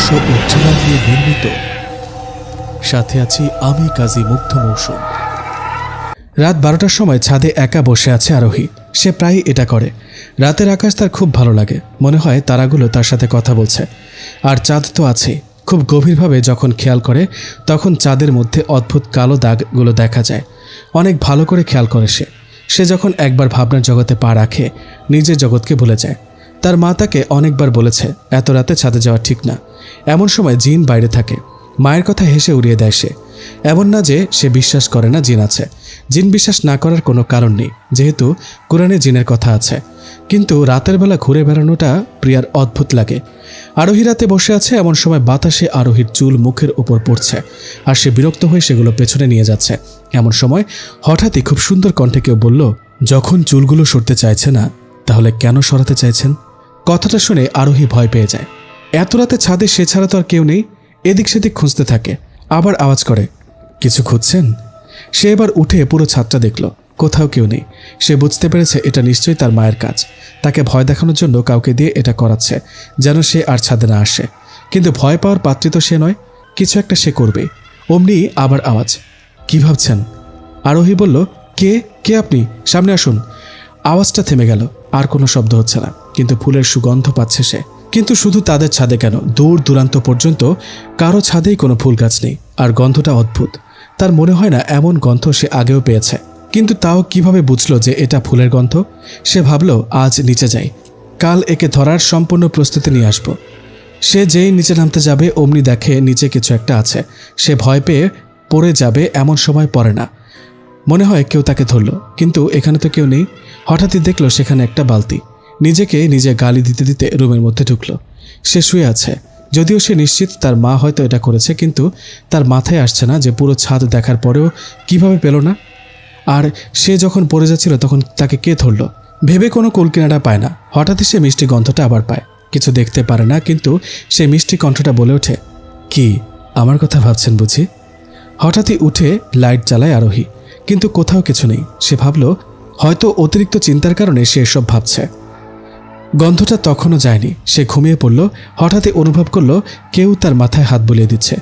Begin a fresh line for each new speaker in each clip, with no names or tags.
রহস্য উচ্চারণ নিয়ে নির্মিত। সাথে আছি আমি কাজী মুগ্ধ মৌসুম। রাত 12টার সময় ছাদে একা বসে আছে আরোহী। সে প্রায়ই এটা করে। রাতের আকাশ তার খুব ভালো লাগে, মনে হয় তারাগুলো তার সাথে কথা বলছে। আর চাঁদ তো আছেই। খুব গভীরভাবে যখন খেয়াল করে তখন চাঁদের মধ্যে অদ্ভুত কালো দাগগুলো দেখা যায়। অনেক ভালো করে খেয়াল করে সে যখন একবার ভাবনার জগতে পা রাখে নিজের জগৎকে ভুলে যায়। তার মা তাকে অনেকবার বলেছে এত রাতে ছাদে যাওয়া ঠিক না, এমন সময় জিন বাইরে থাকে। মায়ের কথা হেসে উড়িয়ে দেয় সে। এমন না যে সে বিশ্বাস করে না জিন আছে। জিন বিশ্বাস না করার কোনো কারণ নেই, যেহেতু কোরআনে জিনের কথা আছে। কিন্তু রাতের বেলা ঘুরে বেড়ানোটা প্রিয়ার অদ্ভুত লাগে। আরোহী রাতে বসে আছে, এমন সময় বাতাসে আরোহীর চুল মুখের উপর পড়ছে আর সে বিরক্ত হয়ে সেগুলো পেছনে নিয়ে যাচ্ছে। এমন সময় হঠাৎই খুব সুন্দর কণ্ঠে কেউ বলল, যখন চুলগুলো সরতে চাইছে না তাহলে কেন সরাতে চাইছেন? কথাটা শুনে আরোহী ভয় পেয়ে যায়। এত রাতে ছাদে সে ছাড়া তো আর কেউ নেই। এদিক সেদিক খুঁজতে থাকে, আবার আওয়াজ করে, কিছু খুঁজছেন? সে এবার উঠে পুরো ছাদটা দেখল, কোথাও কেউ নেই। সে বুঝতে পেরেছে এটা নিশ্চয়ই তার মায়ের কাজ। তাকে ভয় দেখানোর জন্য কাউকে দিয়ে এটা করাচ্ছে, যেন সে আর ছাদে না আসে। কিন্তু ভয় পাওয়ার পাত্রী তো সে নয়, কিছু একটা সে করবে। অমনি আবার আওয়াজ, কি ভাবছেন? আরোহী বলল, কে কে আপনি? সামনে আসুন। আওয়াজটা থেমে গেল, আর কোনো শব্দ হচ্ছে না, কিন্তু ফুলের সুগন্ধ পাচ্ছে সে। কিন্তু শুধু তাদের ছাদে কেন, দূর দূরান্ত পর্যন্ত কারো ছাদেই কোনো ফুল গাছ নেই। আর গন্ধটা অদ্ভুত। তার মনে হয় না এমন গন্ধ সে আগেও পেয়েছে। কিন্তু তাও কিভাবে বুঝলো যে এটা ফুলের গন্ধ? সে ভাবল, আজ নিচে যাই, কাল একে ধরার সম্পূর্ণ প্রস্তুতি নিয়ে আসব। সে যেই নিচে নামতে যাবে অমনি দেখে নিচে কিছু একটা আছে। সে ভয় পেয়ে পড়ে যাবে এমন সময় পড়ে না। মনে হয় কেউ তাকে ধরল, কিন্তু এখানে তো কেউ নেই। হঠাৎই দেখলো সেখানে একটা বালতি। নিজেকে নিজে গালি দিতে দিতে রুমের মধ্যে ঢুকলো। সে শুয়ে আছে, যদিও সে নিশ্চিত তার মা হয়তো এটা করেছে, কিন্তু তার মাথায় আসছে না যে পুরো ছাদ দেখার পরেও কিভাবে পেল না। আর সে যখন পড়ে যাচ্ছিল তখন তাকে কে ধরল? ভেবে কোনো কুলকিনারা পায় না। হঠাৎই সে মিষ্টি গন্ধটা আবার পায়। কিছু দেখতে পারে না, কিন্তু সে মিষ্টি কণ্ঠটা বলে ওঠে, কি আমার কথা ভাবছেন বুঝি? হঠাৎই উঠে লাইট জ্বালায় আরোহী, কিন্তু কোথাও কিছু নেই। সে ভাবল হয়তো অতিরিক্ত চিন্তার কারণে সে এসব ভাবছে। গন্ধটা তখনও যায়নি। সে ঘুমিয়ে পড়ল। হঠাৎই অনুভব করল কেউ তার মাথায় হাত বুলিয়ে দিচ্ছে।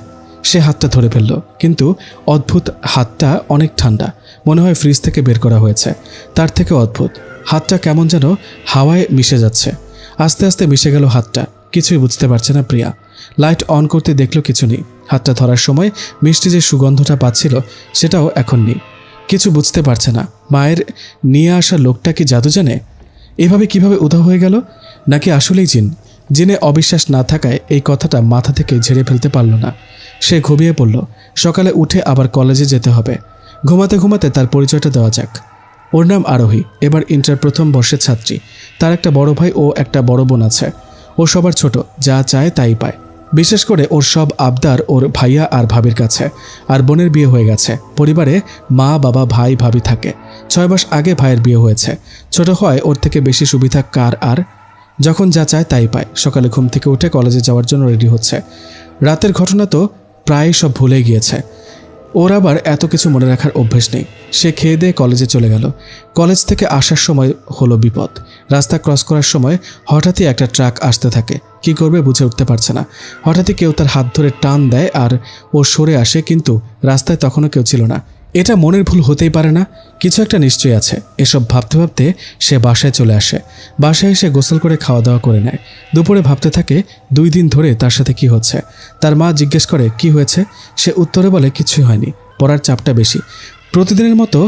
সে হাতটা ধরে ফেলল, কিন্তু অদ্ভুত, হাতটা অনেক ঠান্ডা, মনে হয় ফ্রিজ থেকে বের করা হয়েছে। তার থেকে অদ্ভুত, হাতটা কেমন যেন হাওয়ায় মিশে যাচ্ছে। আস্তে আস্তে মিশে গেল হাতটা। কিছুই বুঝতে পারছে না প্রিয়া। লাইট অন করতে দেখলো কিছু নেই। হাতটা ধরার সময় মিষ্টি যে সুগন্ধটা পাচ্ছিল সেটাও এখন নেই। কিছু বুঝতে পারছে না। মায়ের নিয়ে আসা লোকটা কি জাদু জানে? এভাবে কিভাবে উধাও হয়ে গেল? নাকি আসলেই জিন? জিনে অবিশ্বাস না থাকায় এই কথাটা মাথা থেকে ঝেড়ে ফেলতে পারল না। সে ঘুমিয়ে পড়ল। সকালে উঠে আবার কলেজে যেতে হবে। ঘুমাতে ঘুমাতে তার পরিচয়টা দেওয়া যাক। ওর নাম আরোহী, এবার ইন্টার প্রথম বর্ষের ছাত্রী। তার একটা বড় ভাই ও একটা বড় বোন আছে। ও সবার ছোট, যা চায় তাই পায়। বিশেষ করে ওর সব আবদার ওর ভাইয়া আর ভাবির কাছে। আর বোনের বিয়ে হয়ে গেছে। পরিবারে মা বাবা ভাই ভাবি থাকে। 6 মাস আগে ভাইয়ের বিয়ে হয়েছে। ছোট হয়, ওর থেকে বেশি সুবিধা কার আর? যখন যা চায় তাই পায়। সকালে ঘুম থেকে উঠে কলেজে যাওয়ার জন্য রেডি হচ্ছে। রাতের ঘটনা তো প্রায় সব ভুলে গিয়েছে। ওর আবার এত কিছু মনে রাখার অভ্যেস নেই। সে খেয়ে দিয়ে কলেজে চলে গেল। কলেজ থেকে আসার সময় হলো বিপদ। রাস্তা ক্রস করার সময় হঠাৎই একটা ট্রাক আসতে থাকে। কি করবে বুঝে উঠতে পারছে না। হঠাৎই কেউ তার হাত ধরে টান দেয় আর ও সরে আসে, কিন্তু রাস্তায় তখনও কেউ ছিল না। এটা মনের ভুল হতেই পারে না, কিছু একটা নিশ্চয়ই আছে। এসব ভাবতে ভাবতে সে বাসায় চলে আসে। বাসায় এসে গোসল করে খাওয়া দাওয়া করে নেয়। দুপুরে ভাবতে থাকে 2 দিন ধরে তার সাথে কি হচ্ছে। তার মা জিজ্ঞেস করে কি হয়েছে। সে উত্তরে বলে কিছুই হয়নি, পড়ার চাপটা বেশি। প্রতিদিনের মতো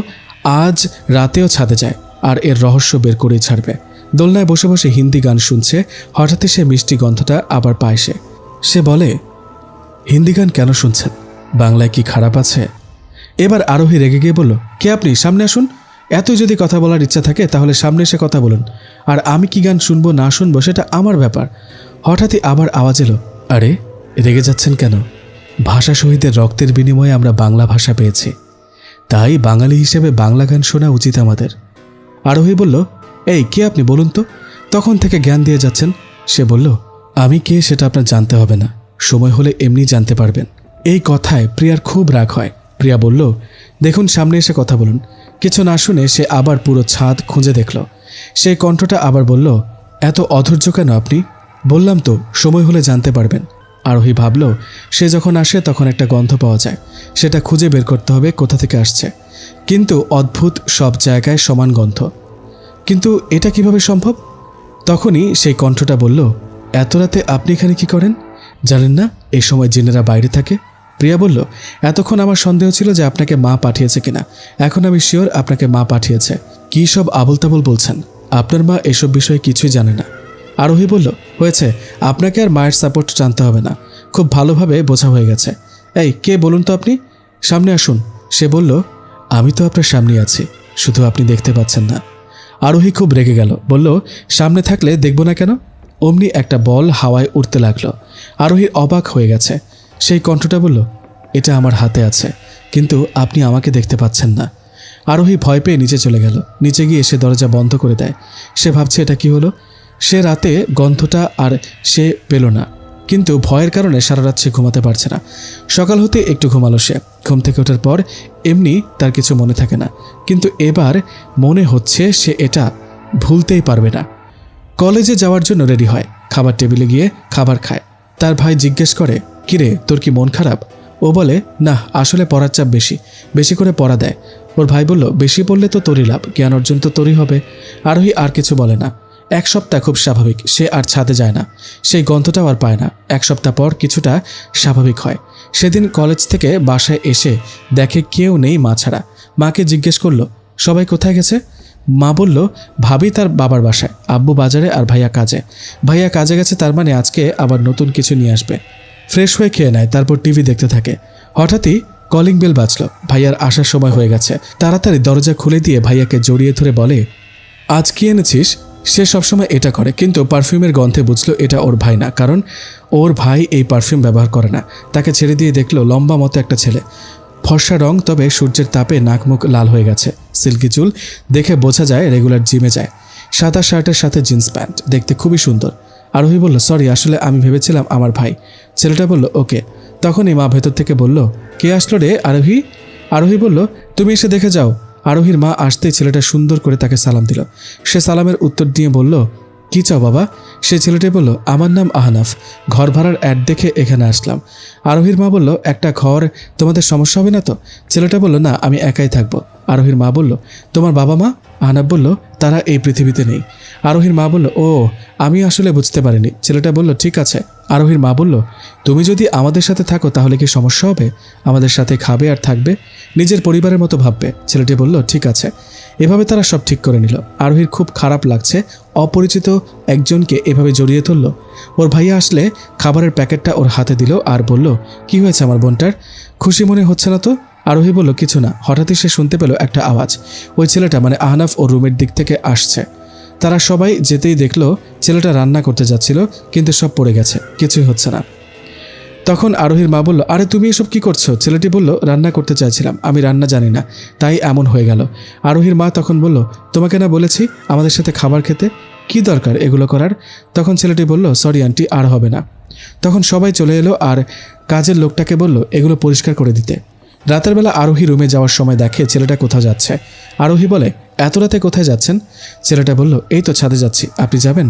আজ রাতেও ছাদে যায় আর এর রহস্য বের করেই ছাড়বে। দোলনায় বসে বসে হিন্দি গান শুনছে। হঠাৎই সে মিষ্টি গন্ধটা আবার পায়। সে বলে, হিন্দি গান কেন শুনছেন? বাংলায় কি খারাপ আছে? এবার আরোহী রেগে গিয়ে বলল, কে আপনি? সামনে আসুন। এতই যদি কথা বলার ইচ্ছা থাকে তাহলে সামনে এসে কথা বলুন। আর আমি কি গান শুনবো না শুনবো সেটা আমার ব্যাপার। হঠাৎই আবার আওয়াজ এলো, আরে রেগে যাচ্ছেন কেন? ভাষা শহীদের রক্তের বিনিময়ে আমরা বাংলা ভাষা পেয়েছি, তাই বাঙালি হিসেবে বাংলা গান শোনা উচিত আমাদের। আরোহী বলল, এই কে আপনি বলুন তো? তখন থেকে জ্ঞান দিয়ে যাচ্ছেন। সে বলল, আমি কে সেটা আপনার জানতে হবে না, সময় হলে এমনি জানতে পারবেন। এই কথায় প্রিয়ার খুব রাগ হয়। প্রিয়া বলল, দেখুন সামনে এসে কথা বলুন। কিছু না শুনে সে আবার পুরো ছাদ খুঁজে দেখল। সেই কণ্ঠটা আবার বলল, এত অধৈর্য কেন আপনি? বললাম তো সময় হলে জানতে পারবেন। আরোহী ভাবল সে যখন আসে তখন একটা গন্ধ পাওয়া যায়, সেটা খুঁজে বের করতে হবে কোথা থেকে আসছে। কিন্তু অদ্ভুত, সব জায়গায় সমান গন্ধ। কিন্তু এটা কিভাবে সম্ভব? তখনই সেই কণ্ঠটা বলল, এত রাতে আপনি এখানে কি করেন? জানেন না এই সময় জিনেরা বাইরে থাকে? প্রিয়া বলল, এতক্ষণ আমার সন্দেহ ছিল যে আপনাকে মা পাঠিয়েছে কিনা, এখন আমি শিওর আপনাকে মা পাঠিয়েছে। কী সব আবল তাবল বলছেন? আপনার মা এসব বিষয়ে কিছুই জানে না। আরোহী বলল, হয়েছে, আপনাকে আর মায়ের সাপোর্ট জানতে হবে না, খুব ভালোভাবে বোঝা হয়ে গেছে। এই কে বলুন তো আপনি? সামনে আসুন। সে বলল, আমি তো আপনার সামনেই আছি, শুধু আপনি দেখতে পাচ্ছেন না। আরোহী খুব রেগে গেল, বলল, সামনে থাকলে দেখব না কেন? অমনি একটা বল হাওয়ায় উড়তে লাগলো। আরোহীর অবাক হয়ে গেছে। সেই কণ্ঠটা বলল, এটা আমার হাতে আছে, কিন্তু আপনি আমাকে দেখতে পাচ্ছেন না। আরোহী ভয় পেয়ে নিচে চলে গেল। নিচে গিয়ে সে দরজা বন্ধ করে দেয়। সে ভাবছে এটা কি হলো। সে রাতে গন্ধটা আর সে পেল না, কিন্তু ভয়ের কারণে সারা রাত সে ঘুমাতে পারছে না। সকাল হতে একটু ঘুমালো সে। ঘুম থেকে ওঠার পর এমনি তার কিছু মনে থাকে না, কিন্তু এবার মনে হচ্ছে সে এটা ভুলতেই পারবে না। কলেজে যাওয়ার জন্য রেডি হয়, খাবার টেবিলে গিয়ে খাবার খায়। তার ভাই জিজ্ঞেস করে, কিরে তোর কি মন খারাপ? ও বলে, না আসলে পড়ার চাপ বেশি, বেশি করে পড়া দেয়। ওর ভাই বলল, বেশি পড়লে তো তোরই লাভ, জ্ঞান অর্জন তো তোরই হবে। আরোহী আর কিছু বলে না। এক সপ্তাহ খুব স্বাভাবিক, সে আর ছাদে যায় না, সেই গন্ধটাও আর পায় না। এক সপ্তাহ পর কিছুটা স্বাভাবিক হয়। সেদিন কলেজ থেকে বাসায় এসে দেখে কেউ নেই মা ছাড়া। মাকে জিজ্ঞেস করলো, সবাই কোথায় গেছে? মা বলল, ভাবি তার বাবার বাসায়, আব্বু বাজারে, আর ভাইয়া কাজে। ভাইয়া কাজে গেছে, তার মানে আজকে আবার নতুন কিছু নিয়ে আসবে। ফ্রেশ হয়ে খেয়ে নেয়, তারপর টিভি দেখতে থাকে। হঠাৎই কলিং বেল বাজলো। ভাইয়ার আসার সময় হয়ে গেছে। তাড়াতাড়ি দরজা খুলে দিয়ে ভাইয়াকে জড়িয়ে ধরে বলে, আজ কি এনেছিস? সে সবসময় এটা করে, কিন্তু পারফিউমের গন্ধে বুঝলো এটা ওর ভাই না, কারণ ওর ভাই এই পারফিউম ব্যবহার করে না। তাকে ছেড়ে দিয়ে দেখলো লম্বা মতো একটা ছেলে, ফর্সা রং, তবে সূর্যের তাপে নাক মুখ লাল হয়ে গেছে, সিল্কি চুল, দেখে বোঝা যায় রেগুলার জিমে যায়। সাদা শার্টের সাথে জিন্স প্যান্ট, দেখতে খুবই সুন্দর। আরোহী বলল, সরি, আসলে আমি ভেবেছিলাম আমার ভাই। ছেলেটা বলল, ওকে। তখনই মা ভেতর থেকে বলল, কে আসলো রে আরোহী? আরোহী বলল, তুমি এসে দেখে যাও। আরোহীর মা আসতেই ছেলেটা সুন্দর করে তাকে সালাম দিল। সে সালামের উত্তর দিয়ে বলল, কি চাও বাবা? সে ছেলেটি বলল, আমার নাম আহনাফ, ঘর ভাড়ার অ্যাড দেখে এখানে আসলাম। আরোহীর মা বলল, একটা ঘর তোমাদের সমস্যা হবে না তো? ছেলেটা বলল, না, আমি একাই থাকবো। আরোহীর মা বলল, তোমার বাবা মা? আহনাফ বলল, তারা এই পৃথিবীতে নেই। আরোহীর মা বলল, ও, আমি আসলে বুঝতে পারিনি। ছেলেটা বলল, ঠিক আছে। আরোহীর মা বলল, তুমি যদি আমাদের সাথে থাকো তাহলে কি সমস্যা হবে? আমাদের সাথে খাবে আর থাকবে, নিজের পরিবারের মতো ভাববে। ছেলেটি বলল, ঠিক আছে। এভাবে তারা সব ঠিক করে নিল। আরোহীর খুব খারাপ লাগছে, অপরিচিত একজনকে এভাবে জড়িয়ে ধরল। ওর ভাইয়া আসলে খাবারের প্যাকেটটা ওর হাতে দিল আর বলল, কি হয়েছে আমার বোনটার? খুশি মনে হচ্ছে না তো? আরোহী বলল, কিছু না। হঠাৎই সে শুনতে পেল একটা আওয়াজ। ওই ছেলেটা মানে আহনাফ ও রুমের দিক থেকে আসছে। তারা সবাই যেতেই দেখলো ছেলেটা রান্না করতে যাচ্ছিল, কিন্তু সব পড়ে গেছে, কিছুই হচ্ছে না। তখন আরোহীর মা বলল, আরে তুমি এসব কি করছো? ছেলেটি বলল, রান্না করতে চাইছিলাম, আমি রান্না জানি না, তাই এমন হয়ে গেল। আরোহীর মা তখন বলল, তোমাকে না বলেছি আমাদের সাথে খাবার খেতে? কি দরকার এগুলো করার? তখন ছেলেটি বলল, সরি আন্টি, আর হবে না। তখন সবাই চলে এলো আর কাজের লোকটাকে বলল এগুলো পরিষ্কার করে দিতে। রাতের বেলা আরোহী রুমে যাওয়ার সময় দেখে ছেলেটা কোথাও যাচ্ছে। আরোহী বলে, এত রাতে কোথায় যাচ্ছেন? ছেলেটা বলল, এই তো ছাদে যাচ্ছি, আপনি যাবেন?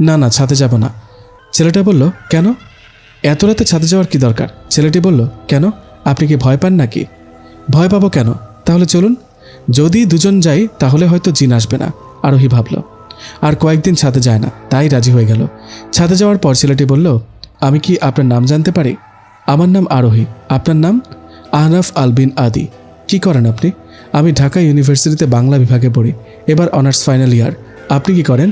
না না, ছাদে যাব না। ছেলেটা বলল, কেন? এত রাতে ছাদে যাওয়ার কি দরকার? ছেলেটি বলল, কেন, আপনি কি ভয় পান নাকি? ভয় পাবো কেন? তাহলে চলুন। যদি দুজন যাই তাহলে হয়তো জিন আসবে না, আরোহী ভাবল। আর কয়েকদিন ছাদে যায় না, তাই রাজি হয়ে গেল। ছাদে যাওয়ার পর ছেলেটি বলল, আমি কি আপনার নাম জানতে পারি? আমার নাম আরোহী। আপনার নাম? আহনাফ আলবিন আদি। কি করেন আপনি? আমি ঢাকা ইউনিভার্সিটিতে বাংলা বিভাগে পড়ি, এবার অনার্স ফাইনাল ইয়ার। আপনি কি করেন?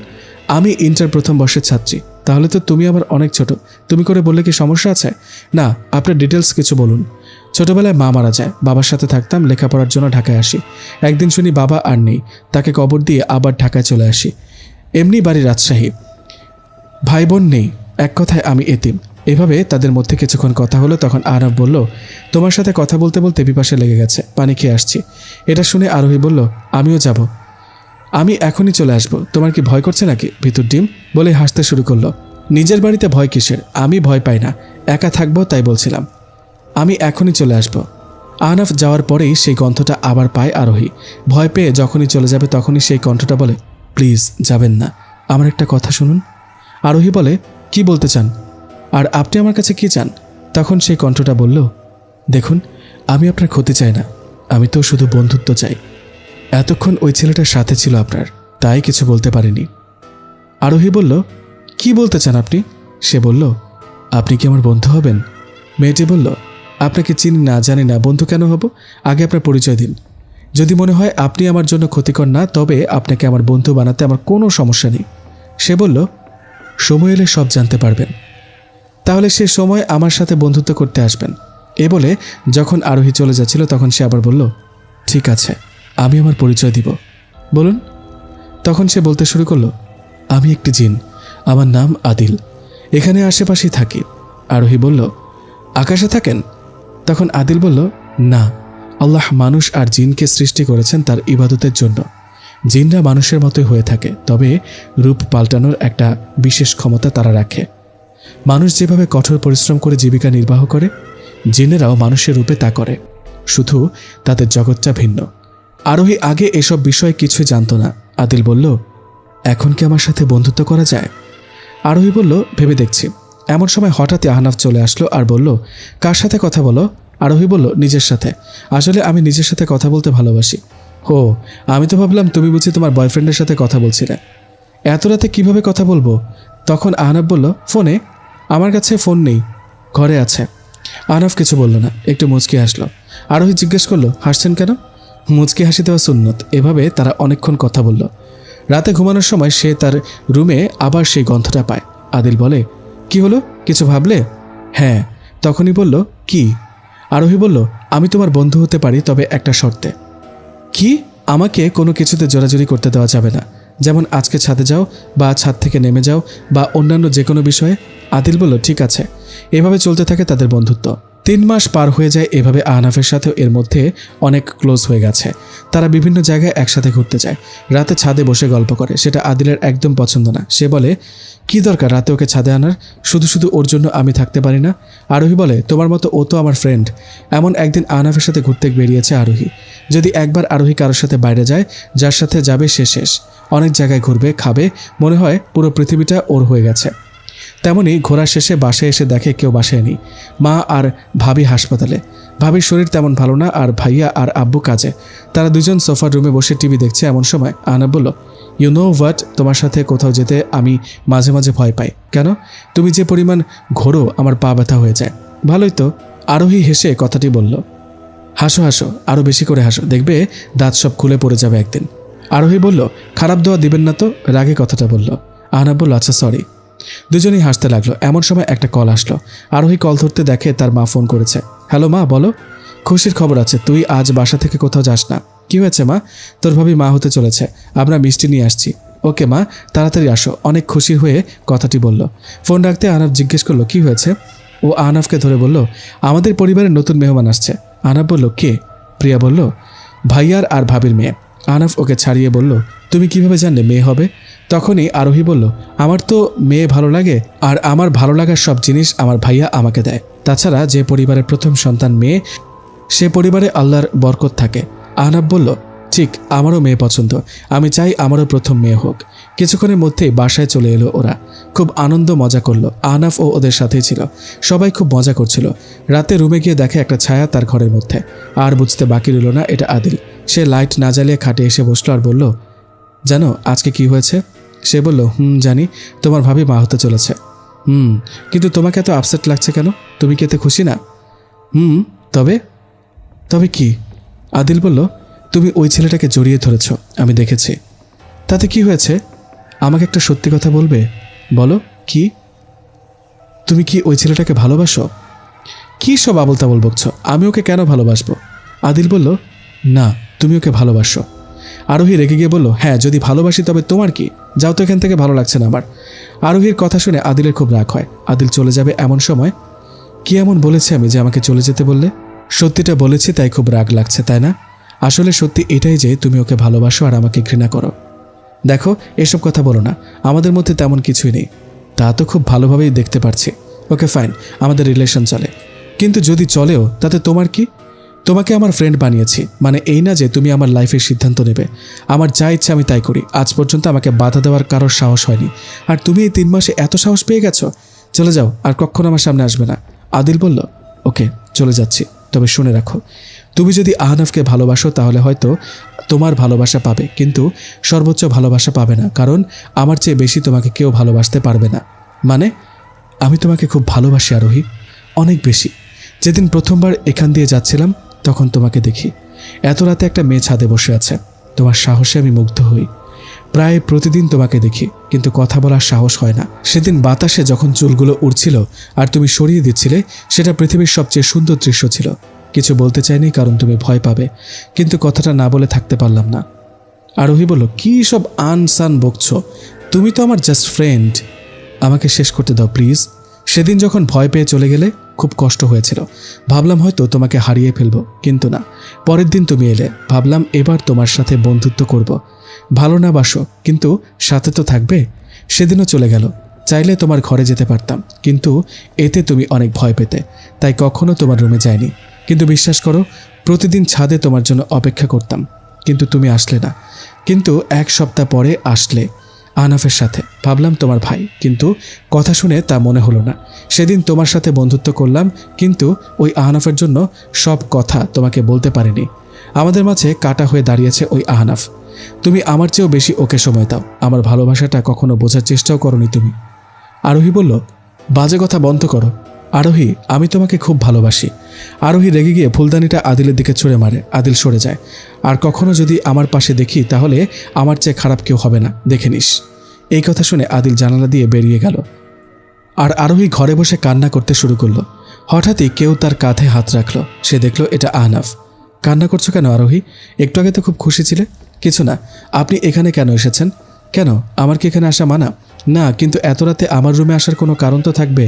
আমি ইন্টার প্রথম বর্ষের ছাত্রী। তাহলে তো তুমি আমার অনেক ছোট। তুমি করে বললে কি সমস্যা আছে? না, আপনার ডিটেলস কিছু বলুন। ছোটবেলায় মা মারা যায়, বাবার সাথে থাকতাম, লেখাপড়ার জন্য ঢাকায় আসি। একদিন শুনি বাবা আর নেই, তাকে কবর দিয়ে আবার ঢাকায় চলে আসি। এমনি বাড়ি রাজশাহী, ভাই বোন নেই, এক কথায় আমি এতিম। এভাবে তাদের মধ্যে কিছুক্ষণ কথা হলো। তখন আহনাফ বলল, তোমার সাথে কথা বলতে বলতে পিপাসা লেগে গেছে, পানি খেয়ে আসছি। এটা শুনে আরোহী বলল, আমিও যাব, আমি এখনই চলে আসব। তোমার কি ভয় করছে নাকি ভিতর ডিম? বলে হাসতে শুরু করলো। নিজের বাড়িতে ভয় কিসের? আমি ভয় পাই না, একা থাকবো তাই বলছিলাম। আমি এখনই চলে আসব। আহনাফ যাওয়ার পরেই সেই কণ্ঠটা আবার পায় আরোহী। ভয় পেয়ে যখনই চলে যাবে তখনই সেই কণ্ঠটা বলে, প্লিজ যাবেন না, আমার একটা কথা শুনুন। আরোহী বলে, কি বলতে চান? আর আপনি আমার কাছে কি চান? তখন সেই কণ্ঠটা বলল, দেখুন, আমি আপনার ক্ষতি চাই না, আমি তো শুধু বন্ধুত্ব চাই। এতক্ষণ ওই ছেলেটার সাথে ছিল আপনার, তাই কিছু বলতে পারিনি। আরোহী বলল, কি বলতে চান আপনি? সে বলল, আপনি কি আমার বন্ধু হবেন? মেয়েটি বলল, আপনাকে চিনি না, জানি না, বন্ধু কেন হব? আগে আপনার পরিচয় দিন। যদি মনে হয় আপনি আমার জন্য ক্ষতিকর না, তবে আপনাকে আমার বন্ধু বানাতে আমার কোনো সমস্যা নেই। সে বলল, সময় এলে সব জানতে পারবেন। তাহলে সে সময় আমার সাথে বন্ধুত্ব করতে আসবেন। এ বলে যখন আরোহী চলে যাচ্ছিল তখন সে আবার বলল, ঠিক আছে, আমি আমার পরিচয় দিব। বলুন। তখন সে বলতে শুরু করলো, আমি একটি জিন, আমার নাম আদিল, এখানে আশেপাশেই থাকি। আরোহী বলল, আকাশে থাকেন? তখন আদিল বলল, না, আল্লাহ মানুষ আর জিনকে সৃষ্টি করেছেন তার ইবাদতের জন্য। জিনরা মানুষের মতোই হয়ে থাকে, তবে রূপ পাল্টানোর একটা বিশেষ ক্ষমতা তারা রাখে। মানুষ যেভাবে কঠোর পরিশ্রম করে জীবিকা নির্বাহ করে, জিনেরাও মানুষের রূপে তা করে, শুধু তাদের জগৎটা ভিন্ন। আরোহী আগে এসব বিষয়ে কিছুই জানত না। আদিল বলল, এখন কি আমার সাথে বন্ধুত্ব করা যায়? আরোহী বলল, ভেবে দেখছি। এমন সময় হঠাৎই আহনাফ চলে আসলো আর বলল, কার সাথে কথা বলো? আরোহী বলল, নিজের সাথে। আসলে আমি নিজের সাথে কথা বলতে ভালোবাসি। ও, আমি তো ভাবলাম তুমি বুঝি তোমার বয়ফ্রেন্ডের সাথে কথা বলছিলে। এত রাতে কিভাবে কথা বলবো? তখন আহনাফ বলল, ফোনে। আমার কাছে ফোন নেই, ঘরে আছে। আহনাফ কিছু বলল না, একটু মুচকি হাসলো। আরোহী জিজ্ঞেস করলো, হাসছেন কেন? মুচকি হাসি দেওয়া সুন্নত। এভাবে তারা অনেকক্ষণ কথা বলল। রাতে ঘুমানোর সময় সে তার রুমে আবার সেই গন্ধটা পায়। আদিল বলে, কি হলো, কিছু ভাবলে? হ্যাঁ। তখনই বলল, কি? আরোহী বলল, আমি তোমার বন্ধু হতে পারি, তবে একটা শর্তে। কি? আমাকে কোনো কিছুতে জোরাজুরি করতে দেওয়া যাবে না, যেমন আজকে ছাদে যাও বা ছাদ থেকে নেমে যাও বা অন্যান্য যে কোনো বিষয়ে। আদিল বলল, ঠিক আছে। এভাবে চলতে থাকে তাদের বন্ধুত্ব। 3 মাস পার হয়ে যায় এভাবে। আহনাফের সাথেও এর মধ্যে অনেক ক্লোজ হয়ে গেছে। তারা বিভিন্ন জায়গায় একসাথে ঘুরতে যায়, রাতে ছাদে বসে গল্প করে। সেটা আদিলের একদম পছন্দ না। সে বলে, কি দরকার রাতে ওকে ছাদে আনার? শুধু শুধু ওর জন্য আমি থাকতে পারি না। আরোহী বলে, তোমার মতো ও তো আমার ফ্রেন্ড। এমন একদিন আহনাফের সাথে ঘুরতে বেরিয়েছে আরোহী। যদি একবার আরোহী কারোর সাথে বাইরে যায়, যার সাথে যাবে সে শেষ। অনেক জায়গায় ঘুরবে, খাবে, মনে হয় পুরো পৃথিবীটা ওর হয়ে গেছে। তেমনি ঘোরা শেষে বাসায় এসে দেখে কেউ বাসায় নেই। মা আর ভাবি হাসপাতালে। ভাবির শরীর তেমন ভালো না, আর ভাইয়া আর আব্বু কাজে। তারা দুজন সোফার রুমে বসে টিভি দেখছে। এমন সময় আহনাফ বলল, ইউ নো হোয়াট, তোমার সাথে কোথাও যেতে আমি মাঝে মাঝে ভয় পাই। কেন? তুমি যে পরিমাণ ঘোরো, আমার পা ব্যথা হয়ে যায়। ভালোই তো। আরোহী হেসে কথাটি বলল, হাসো হাসো, আরও বেশি করে হাসো, দেখবে দাঁত সব খুলে পড়ে যাবে একদিন। আরোহী বলল, খারাপ দোয়া দিবেন না তো, রাগে কথাটা বলল। আহনাফ বলল, আচ্ছা সরি। দুজনেই হাসতে লাগলো। এমন সময় একটা কল আসলো। আরোহী কল ধরতে দেখে তার মা ফোন করেছে। হ্যালো মা, বলো। খুশির খবর আছে, তুই আজ বাসা থেকে কোথাও যাস না। কি হয়েছে মা? তোর ভাবি মা হতে চলেছে, আমরা মিষ্টি নিয়ে আসছি। ওকে মা, তাড়াতাড়ি আসো। অনেক খুশি হয়ে কথাটি বলল। ফোন রাখতে আহনাফ জিজ্ঞেস করলো, কি হয়েছে? ও আহনাফকে ধরে বলল, আমাদের পরিবারের নতুন মেহমান আসছে। আহনাফ বলল, কে? প্রিয়া বলল, ভাইয়ার আর ভাবির মেয়ে। আহনাফ ওকে ছাড়িয়ে বলল, তুমি কিভাবে জানলে মেয়ে হবে? তখনই আরোহী বলল, আমার তো মেয়ে ভালো লাগে, আর আমার ভালো লাগার সব জিনিস আমার ভাইয়া আমাকে দেয়। তাছাড়া যে পরিবারের প্রথম সন্তান মেয়ে, সে পরিবারে আল্লাহর বরকত থাকে। আহনাফ বলল, ঠিক, আমারও মেয়ে পছন্দ, আমি চাই আমারও প্রথম মেয়ে হোক। কিছুক্ষণের মধ্যেই বাসায় চলে এলো ওরা। খুব আনন্দ মজা করলো। আহনাফ ও ওদের সাথেই ছিল। সবাই খুব মজা করছিল। রাতে রুমে গিয়ে দেখে একটা ছায়া তার ঘরের মধ্যে। আর বুঝতে বাকি রইল না এটা আদিল। সে লাইট না জ্বালিয়ে খাটে এসে বসলো আর বলল, জানো আজকে কি হয়েছে? সে বলল, জানি, তোমার ভাবি মা হতে চলেছে। কিন্তু তোমাকে এত আপসেট লাগছে কেন? তুমি কি এতে খুশি না? তবে তবে কি? আদিল বলল, তুমি ওই ছেলেটাকে জড়িয়ে ধরেছ, আমি দেখেছি। তাতে কি হয়েছে? আমাকে একটা সত্যি কথা বলবে? বলো, কি? তুমি কি ওই ছেলেটাকে ভালোবাসো? কি সব আবল তাবল বকছো? আমি ওকে কেন ভালোবাসবো? আদিল বলল, না, তুমি ওকে ভালোবাসো। আরোহী রেগে গিয়ে বলল, হ্যাঁ, যদি ভালোবাসি তবে তোমার কি? যাও তো এখান থেকে, ভালো লাগছে না আমার। আরোহীর কথা শুনে আদিলের খুব রাগ হয়। আদিল চলে যাবে এমন সময়, কি এমন বলেছি আমি যে আমাকে চলে যেতে বললে? সত্যিটা বলেছি তাই খুব রাগ লাগছে, তাই না? আসলে সত্যি এটাই যে তুমি ওকে ভালোবাসো আর আমাকে ঘৃণা করো। দেখো, এসব কথা বলো না, আমাদের মধ্যে তেমন কিছুই নেই। তা তো খুব ভালোভাবেই দেখতে পারছি। ওকে ফাইন, আমাদের রিলেশন চলে, কিন্তু যদি চলেও তাতে তোমার কি? তোমাকে আমার ফ্রেন্ড বানিয়েছি, মানে এই না যে তুমি আমার লাইফের সিদ্ধান্ত নেবে। আমার যা ইচ্ছা আমি তাই করি। আজ পর্যন্ত আমাকে বাধা দেওয়ার কারোর সাহস হয়নি, আর তুমি এই 3 মাসে এত সাহস পেয়ে গেছো? চলে যাও, আর কখনো আমার সামনে আসবে না। আদিল বলল, ওকে চলে যাচ্ছি, তবে শুনে রাখো, তুমি যদি আহনাফকে ভালোবাসো তাহলে হয়তো তোমার ভালোবাসা পাবে, কিন্তু সর্বোচ্চ ভালোবাসা পাবে না, কারণ আমার চেয়ে বেশি তোমাকে কেউ ভালোবাসতে পারবে না। মানে? আমি তোমাকে খুব ভালোবাসি আরোহী, অনেক বেশি। যেদিন প্রথমবার এখান দিয়ে যাচ্ছিলাম তখন তোমাকে দেখি, এত রাতে একটা মেয়ে ছাদে বসে আছে। তোমার সাহসে আমি মুগ্ধ হই। প্রায় প্রতিদিন তোমাকে দেখি, কিন্তু কথা বলার সাহস হয় না। সেদিন বাতাসে যখন চুলগুলো উড়ছিল আর তুমি সরিয়ে দিচ্ছিলে, সেটা পৃথিবীর সবচেয়ে সুন্দর দৃশ্য ছিল। কিছু বলতে চাইনি কারণ তুমি ভয় পাবে, কিন্তু কথাটা না বলে থাকতে পারলাম না। আরোহী বলল, কী সব আনসান বকছো, তুমি তো আমার জাস্ট ফ্রেন্ড, আমাকে শেষ করতে দাও প্লিজ। সেদিন যখন ভয় পেয়ে চলে গেলে খুব কষ্ট হয়েছিল, ভাবলাম হয়তো তোমাকে হারিয়ে ফেলবো, কিন্তু না। পরের দিন তুমি এলে, ভাবলাম এবার তোমার সাথে বন্ধুত্ব করব। ভালো না বাসো, কিন্তু সাথে তো থাকবে। সেদিনও চলে গেল। চাইলে তোমার ঘরে যেতে পারতাম, কিন্তু এতে তুমি অনেক ভয় পেতে, তাই কখনো তোমার রুমে যাইনি। কিন্তু বিশ্বাস করো, প্রতিদিন ছাদে তোমার জন্য অপেক্ষা করতাম, কিন্তু তুমি আসলে না। কিন্তু 1 সপ্তাহ পরে আসলে আহনাফের সাথে। ভাবলাম তোমার ভাই, কিন্তু কথা শুনে তা মনে হলো না। সেদিন তোমার সাথে বন্ধুত্ব করলাম, কিন্তু ওই আহনাফের জন্য সব কথা তোমাকে বলতে পারিনি। আমাদের মাঝে কাটা হয়ে দাঁড়িয়েছে ওই আহনাফ। তুমি আমার চেয়েও বেশি ওকে সময় দাও, আমার ভালোবাসাটা কখনো বোঝার চেষ্টাও করনি তুমি। আরোহী বলল, বাজে কথা বন্ধ করো। আরোহী, আমি তোমাকে খুব ভালোবাসি। আরোহী রেগে গিয়ে ফুলদানিটা আদিলের দিকে ছুঁড়ে মারে। আদিল সরে যায়। আর কখনো যদি আমার পাশে দেখি তাহলে আমার চেয়ে খারাপ কেউ হবে না, দেখে নিস। এই কথা শুনে আদিল জানালা দিয়ে বেরিয়ে গেল। আর আরোহী ঘরে বসে কান্না করতে শুরু করলো। হঠাৎই কেউ তার কাঁধে হাত রাখলো। সে দেখলো এটা আহনাফ। কান্না করছো কেন আরোহী? একটু আগে তো খুব খুশি ছিলে। কিছু না। আপনি এখানে কেন এসেছেন? কেন, আমার কি এখানে আসা মানা? না, কিন্তু এত রাতে আমার রুমে আসার কোনো কারণ তো থাকবে।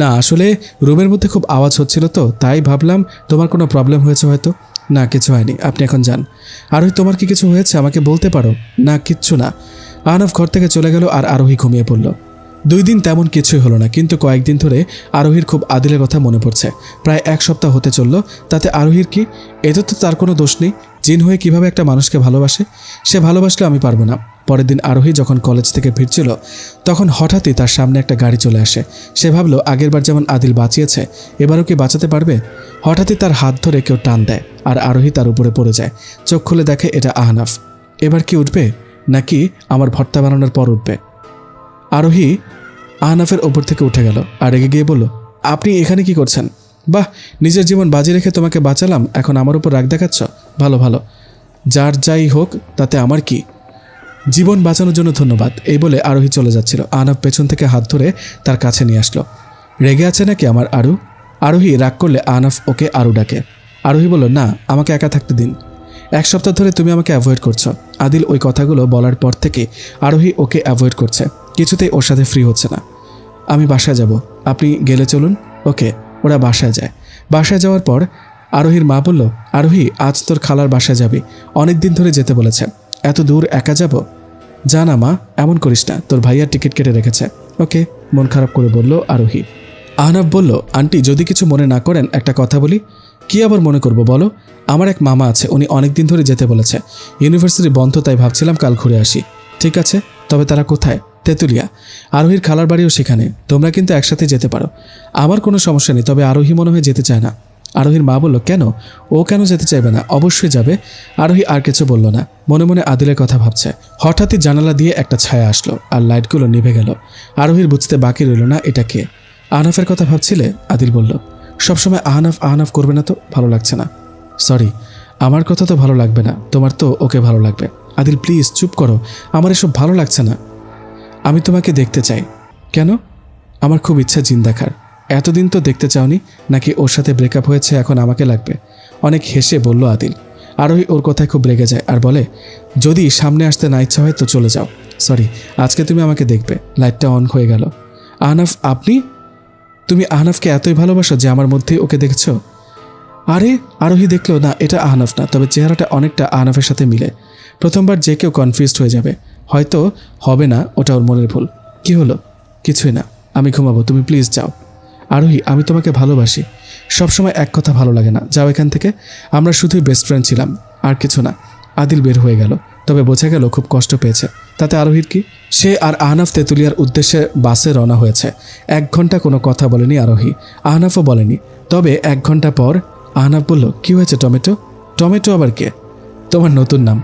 না, আসলে রুমের মধ্যে খুব আওয়াজ হচ্ছিল তো, তাই ভাবলাম তোমার কোনো প্রবলেম হয়েছে হয়তো। না, কিছু হয়নি, আপনি এখন যান। আরোহী, তোমার কি কিছু হয়েছে? আমাকে বলতে পারো। না, কিচ্ছু না। আহনাফ ঘর থেকে চলে গেল আর আরোহী ঘুমিয়ে পড়ল। 2 দিন তেমন কিছুই হলো না, কিন্তু কয়েকদিন ধরে আরোহীর খুব আদিলের কথা মনে পড়ছে। প্রায় 1 সপ্তাহ হতে চলল। তাতে আরোহীর কি? এতে তো তার কোনো দোষ নেই। জিন হয়ে কিভাবে একটা মানুষকে ভালোবাসে? সে ভালোবাসলে আমি পারবো না। পরের দিন আরোহী যখন কলেজ থেকে ফিরছিল, তখন হঠাৎই তার সামনে একটা গাড়ি চলে আসে। সে ভাবলো আগেরবার যেমন আদিল বাঁচিয়েছে, এবারও কি বাঁচাতে পারবে? হঠাৎই তার হাত ধরে কেউ টান দেয় আর আরোহী তার উপরে পড়ে যায়। চোখ খুলে দেখে এটা আহনাফ। এবার কি উঠবে, নাকি আমার ভর্তা বানানোর পর উঠবে? আরোহী আহনাফের ওপর থেকে উঠে গেল আর রেগে গিয়ে বলল, আপনি এখানে কি করছেন? বাহ, নিজের জীবন বাজি রেখে তোমাকে বাঁচালাম, এখন আমার উপর রাগ দেখাচ্ছ? ভালো ভালো, যার যাই হোক তাতে আমার কি। জীবন বাঁচানোর জন্য ধন্যবাদ। এই বলে আরোহী চলে যাচ্ছিল। আহনাফ পেছন থেকে হাত ধরে তার কাছে নিয়ে আসলো। রেগে আছে নাকি আমার আরু? আরোহী রাগ করলে আহনাফ ওকে আরু ডাকে। আরোহী বলল, না, আমাকে একা থাকতে দিন। 1 সপ্তাহ ধরে তুমি আমাকে অ্যাভয়েড করছো। আদিল ওই কথাগুলো বলার পর থেকে আরোহী ওকে অ্যাভয়েড করছে, কিছুতেই ওর সাথে ফ্রি হচ্ছে না। আমি বাসায় যাব, আপনি গেলে চলুন। ওকে, ওরা বাসায় যায়। বাসায় যাওয়ার পর আরোহীর মা বলল, আরোহী, আজ তোর খালার বাসায় যাবি, অনেক দিন ধরে যেতে বলেছে। এত দূর একা যাব? জানা মা, এমন করিস না, তোর ভাইয়ার টিকিট কেটে রেখেছে। ওকে, মন খারাপ করে বলল আরোহী। আহনাফ বলল, আন্টি যদি কিছু মনে না করেন একটা কথা বলি। কি আবার মনে করব বলো? আমার এক মামা আছে, উনি অনেক দিন ধরে যেতে বলেছে। ইউনিভার্সিটি বন্ধ, তাই ভাবছিলাম কাল ঘুরে আসি। ঠিক আছে, তবে তারা কোথায়? তেঁতুলিয়া। আরোহীর খালার বাড়িও সেখানে। তোমরা কিন্তু একসাথে যেতে পারো, আমার কোনো সমস্যা নেই। তবে আরোহী মনে হয় যেতে চায় না। আরোহীর মা বলল, কেন? ও কেন যেতে চাইবে না? অবশ্যই যাবে। আরোহী আর কিছু বলল না, মনে মনে আদিলের কথা ভাবছে। হঠাৎই জানালা দিয়ে একটা ছায়া আসলো আর লাইটগুলো নিভে গেল। আরোহীর বুঝতে বাকি রইল না এটা কে। আহনাফের কথা ভাবছিলে? আদিল বলল, সবসময় আহনাফ আহনাফ করবে না তো, ভালো লাগছে না। সরি, আমার কথা তো ভালো লাগবে না, তোমার তো ওকে ভালো লাগবে। আদিল প্লিজ চুপ করো, আমার এসব ভালো লাগছে না। আমি তোমাকে দেখতে চাই। কেন? আমার খুব ইচ্ছা জিন দেখার। এতদিন তো দেখতে চাওনি, নাকি ওর সাথে ব্রেকআপ হয়েছে এখন আমাকে লাগবে? অনেক হেসে বলল আদিল। আরোহী ওর কথায় খুব রেগে যায় আর বলে, যদি সামনে আসতে না ইচ্ছা হয় তো চলে যাও। সরি, আজকে তুমি আমাকে দেখবে। লাইটটা অন হয়ে গেল। আহনাফ, আপনি? তুমি আহনাফকে এতই ভালোবাসো যে আমার মধ্যেই ওকে দেখছো? আরে, আরোহী দেখলো না এটা আহনাফ না, তবে চেহারাটা অনেকটা আহনাফের সাথে মিলে। প্রথমবার যে কেউ কনফিউজড হয়ে যাবে। হয়তো হবে না, ওটা ওর মনের ভুল। কি হলো? কিছুই না, আমি ঘুমাবো, তুমি প্লিজ যাও। আরোহী, আমি তোমাকে ভালোবাসি। সবসময় এক কথা ভালো লাগে না, যাও এখান থেকে। আমরা শুধুই বেস্ট ফ্রেন্ড ছিলাম, আর কিছু না। আদিল বের হয়ে গেল, তবে বোঝা গেল খুব কষ্ট পেয়েছে। তাতে আরোহীর কি? সে আর আহনাফ তেঁতুলিয়ার উদ্দেশ্যে বাসে রওনা হয়েছে। 1 ঘন্টা কোনো কথা বলেনি আরোহী, আহনাফও বলেনি। তবে 1 ঘন্টা পর আহনাফ বলল, কি হয়েছে টমেটো? টমেটো আবার কে? তোমার নতুন নাম।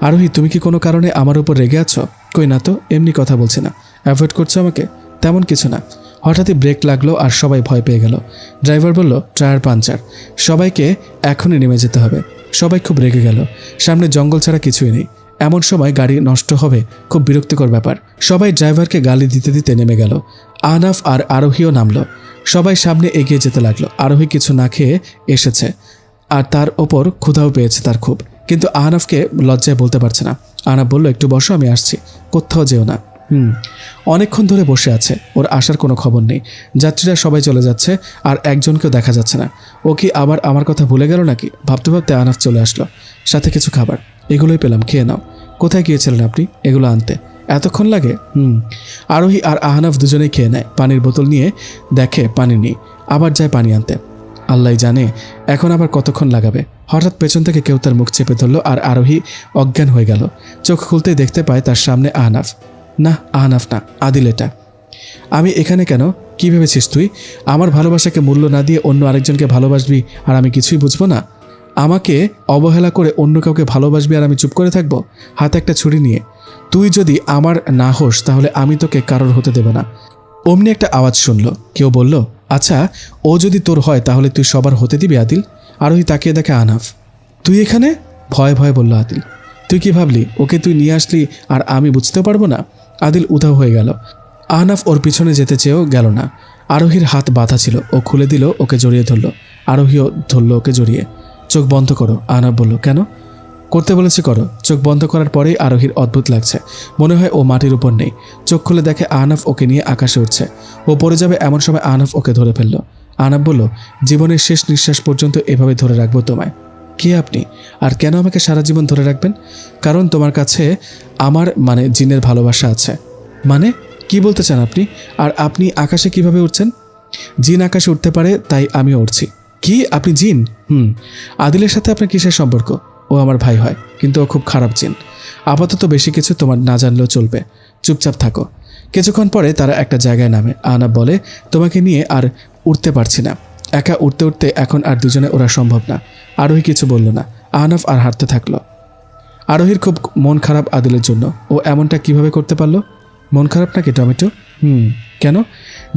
আরোহী, তুমি কি কোনো কারণে আমার উপর রেগে আছো? কই না তো, এমনি কথা বলছি না। অ্যাভয়েড করছো আমাকে? তেমন কিছু না। হঠাৎই ব্রেক লাগলো আর সবাই ভয় পেয়ে গেল। ড্রাইভার বলল, টায়ার পাঞ্চার, সবাইকে এখনই নেমে যেতে হবে। সবাই খুব রেগে গেল। সামনে জঙ্গল ছাড়া কিছুই নেই। এমন সময় গাড়ি নষ্ট হবে, খুব বিরক্তিকর ব্যাপার। সবাই ড্রাইভারকে গালি দিতে দিতে নেমে গেল। আহনাফ আর আরোহীও নামলো। সবাই সামনে এগিয়ে যেতে লাগলো। আরোহী কিছু না খেয়ে এসেছে আর তার ওপর ক্ষুধাও পেয়েছে তার খুব, কিন্তু আহনাফকে লজ্জায় বলতে পারছে না। আহনাফ বলল, একটু বসো, আমি আসছি। কোথাও যেও না। অনেকক্ষণ ধরে বসে আছে, ওর আসার কোনো খবর নেই। যাত্রীরা সবাই চলে যাচ্ছে আর একজনকেও দেখা যাচ্ছে না। ও কি আবার আমার কথা ভুলে গেল নাকি? ভাবতে ভাবতে আহনাফ চলে আসলো। সাথে কিছু খাবার। এগুলোই পেলাম, খেয়ে নাও। কোথায় গিয়েছিলেন আপনি এগুলো আনতে? এতক্ষণ লাগে? আরোহী আর আহনাফ দুজনেই খেয়ে নেয়। পানির বোতল নিয়ে দেখে পানি নেই, আবার যায় পানি আনতে। আল্লাহ জানে এখন আবার কতক্ষণ লাগাবে। হঠাৎ পেছন থেকে কেউ তার মুখ চেপে ধরল আর আরোহী অজ্ঞান হয়ে গেল। চোখ খুলতেই দেখতে পায় তার সামনে আহনাফ। না, আহনাফ না, আদিল এটা। আমি এখানে কেন? কি ভেবেছিস তুই? আমার ভালোবাসাকে মূল্য না দিয়ে অন্য আরেকজনকে ভালোবাসবি আর আমি কিছুই বুঝবো না? আমাকে অবহেলা করে অন্য কাউকে ভালোবাসবি আর আমি চুপ করে থাকবো? হাতে একটা ছুরি নিয়ে। তুই যদি আমার না হোস তাহলে আমি তোকে কারোর হতে দেব না। অমনি একটা আওয়াজ শুনল। কেউ বলল, আচ্ছা, ও যদি তোর হয় তাহলে তুই সবার হতে দিবি আদিল? আরোহী তাকিয়ে দেখে আহনাফ। তুই এখানে? ভয়ে ভয়ে বলল আদিল। তুই কি ভাবলি ওকে তুই নিয়ে আসলি আর আমি বুঝতেও পারবো না? আদিল উধাও হয়ে গেল। আহনাফ ওর পিছনে যেতে চেয়েও গেল না। আরোহীর হাত বাঁধা ছিল, ও খুলে দিল, ওকে জড়িয়ে ধরল। আরোহীও ধরল ওকে জড়িয়ে। চোখ বন্ধ করো, আহনাফ বলল। কেন? করতে বলেছে করো। চোখ বন্ধ করার পরেই আরোহীর অদ্ভুত লাগছে। মনে হয় ও মাটির উপর নেই। চোখ খুলে দেখে আহনাফ ওকে নিয়ে আকাশে উঠছে। ও পড়ে যাবে এমন সময় আহনাফ ওকে ধরে ফেলল। আহনাফ বলল, জীবনের শেষ নিঃশ্বাস পর্যন্ত এভাবে ধরে রাখবো তোমায়। কে আপনি? আর কেন আমাকে সারা জীবন ধরে রাখবেন? কারণ তোমার কাছে আমার জিনের ভালোবাসা আছে। মানে কি বলতে চান আপনি? আর আপনি আকাশে কিভাবে উঠছেন? জিন আকাশে উঠতে পারে তাই আমিও উঠছি। কি, আপনি জিন? আদিলের সাথে আপনার কিসের সম্পর্ক? ও আমার ভাই হয়, কিন্তু ও খুব খারাপ জিন। আপাতত বেশি কিছু তোমার না জানলেও চলবে, চুপচাপ থাকো। কিছুক্ষণ পরে তারা একটা জায়গায় নামে। আহনাফ বলে, তোমাকে নিয়ে আর উঠতে পারছি না। একা উঠতে উঠতে এখন আর দুজনে ওরা সম্ভব না। আরোহী কিছু বলল না। আহনাফ আর হাঁটতে থাকলো। আরোহীর খুব মন খারাপ আদিলের জন্য। ও এমনটা কিভাবে করতে পারলো? মন খারাপ নাকি টমেটো? কেন?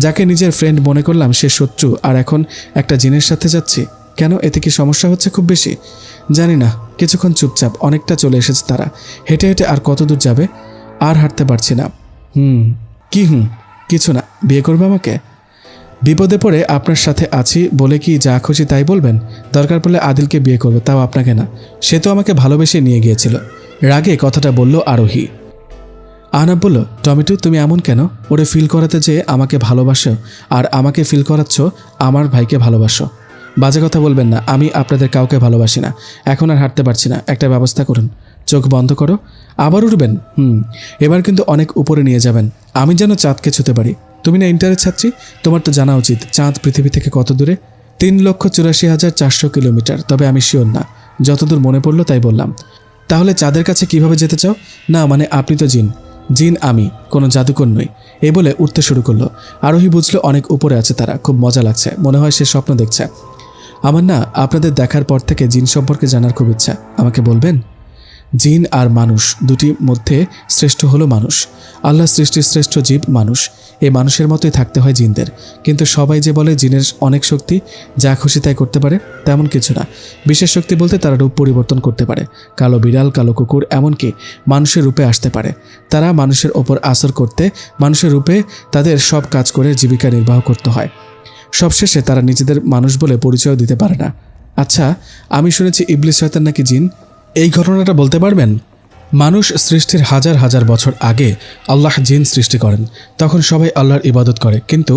যাকে নিজের ফ্রেন্ড মনে করলাম সে শত্রু, আর এখন একটা জিনের সাথে যাচ্ছি। কেন? এতে কি সমস্যা হচ্ছে খুব বেশি? জানি না। কিছুক্ষণ চুপচাপ। অনেকটা চলে এসেছে তারা। হেঁটে হেঁটে আর কত দূর যাবে? আর হাঁটতে পারছি না। কি কিছু না। বিয়ে করবে আমাকে? বিপদে পড়ে আপনার সাথে আছি বলে কি যা খুশি তাই বলবেন? দরকার পড়লে আদিলকে বিয়ে করবো, তাও আপনাকে না। সে তো আমাকে ভালোবেসে নিয়ে গিয়েছিল। রাগে কথাটা বলল আরোহী। আহনাফ বলল, টমেটো তুমি এমন কেন? ওরে ফিল করাতে যে আমাকে ভালোবাসো আর আমাকে ফিল করাচ্ছ আমার ভাইকে ভালোবাসো। বাজে কথা বলবেন না। আমি আপনাদের কাউকে ভালোবাসি না। এখন আর হাঁটতে পারছি না, একটা ব্যবস্থা করুন। চোখ বন্ধ করো। আবার উঠবেন? এবার কিন্তু অনেক উপরে নিয়ে যাবেন। আমি যেন চাঁদকে ছুতে পারি। তুমি না ইন্টারের ছাত্রী, তোমার তো জানা উচিত চাঁদ পৃথিবী থেকে কত দূরে। 3,84,400 কিলোমিটার। তবে আমি শিওর না, যতদূর মনে পড়লো তাই বললাম। তাহলে চাঁদের কাছে কিভাবে যেতে চাও? না আপনি তো জিন। জিন আমি, কোনো জাদুকর নই। এই বলে উঠতে শুরু করলো। আরোহী বুঝলো অনেক উপরে আছে তারা। খুব মজা লাগছে, মনে হয় সে স্বপ্ন দেখছে। আমার না আপনাদের দেখার পর থেকে জিন সম্পর্কে জানার খুব ইচ্ছা। আমাকে বলবেন? জিন আর মানুষ দুটির মধ্যে শ্রেষ্ঠ হলো মানুষ। আল্লাহ সৃষ্টির শ্রেষ্ঠ জীব মানুষ। এই মানুষের মতোই থাকতে হয় জিনদের। কিন্তু সবাই যে বলে জিনের অনেক শক্তি, যা খুশি তাই করতে পারে, তেমন কিছু না। বিশেষ শক্তি বলতে তারা রূপ পরিবর্তন করতে পারে। কালো বিড়াল, কালো কুকুর, এমনকি মানুষের রূপে আসতে পারে। তারা মানুষের ওপর আসর করতে মানুষের রূপে তাদের সব কাজ করে জীবিকা নির্বাহ করতে হয়। সবশেষে তারা নিজেদের মানুষ বলে পরিচয় দিতে পারে না। আচ্ছা, আমি শুনেছি ইবলিস শয়তান নাকি জিন। এই ঘটনাটা বলতে পারবেন? মানুষ সৃষ্টির হাজার হাজার বছর আগে আল্লাহ জিন সৃষ্টি করেন। তখন সবাই আল্লাহর ইবাদত করে, কিন্তু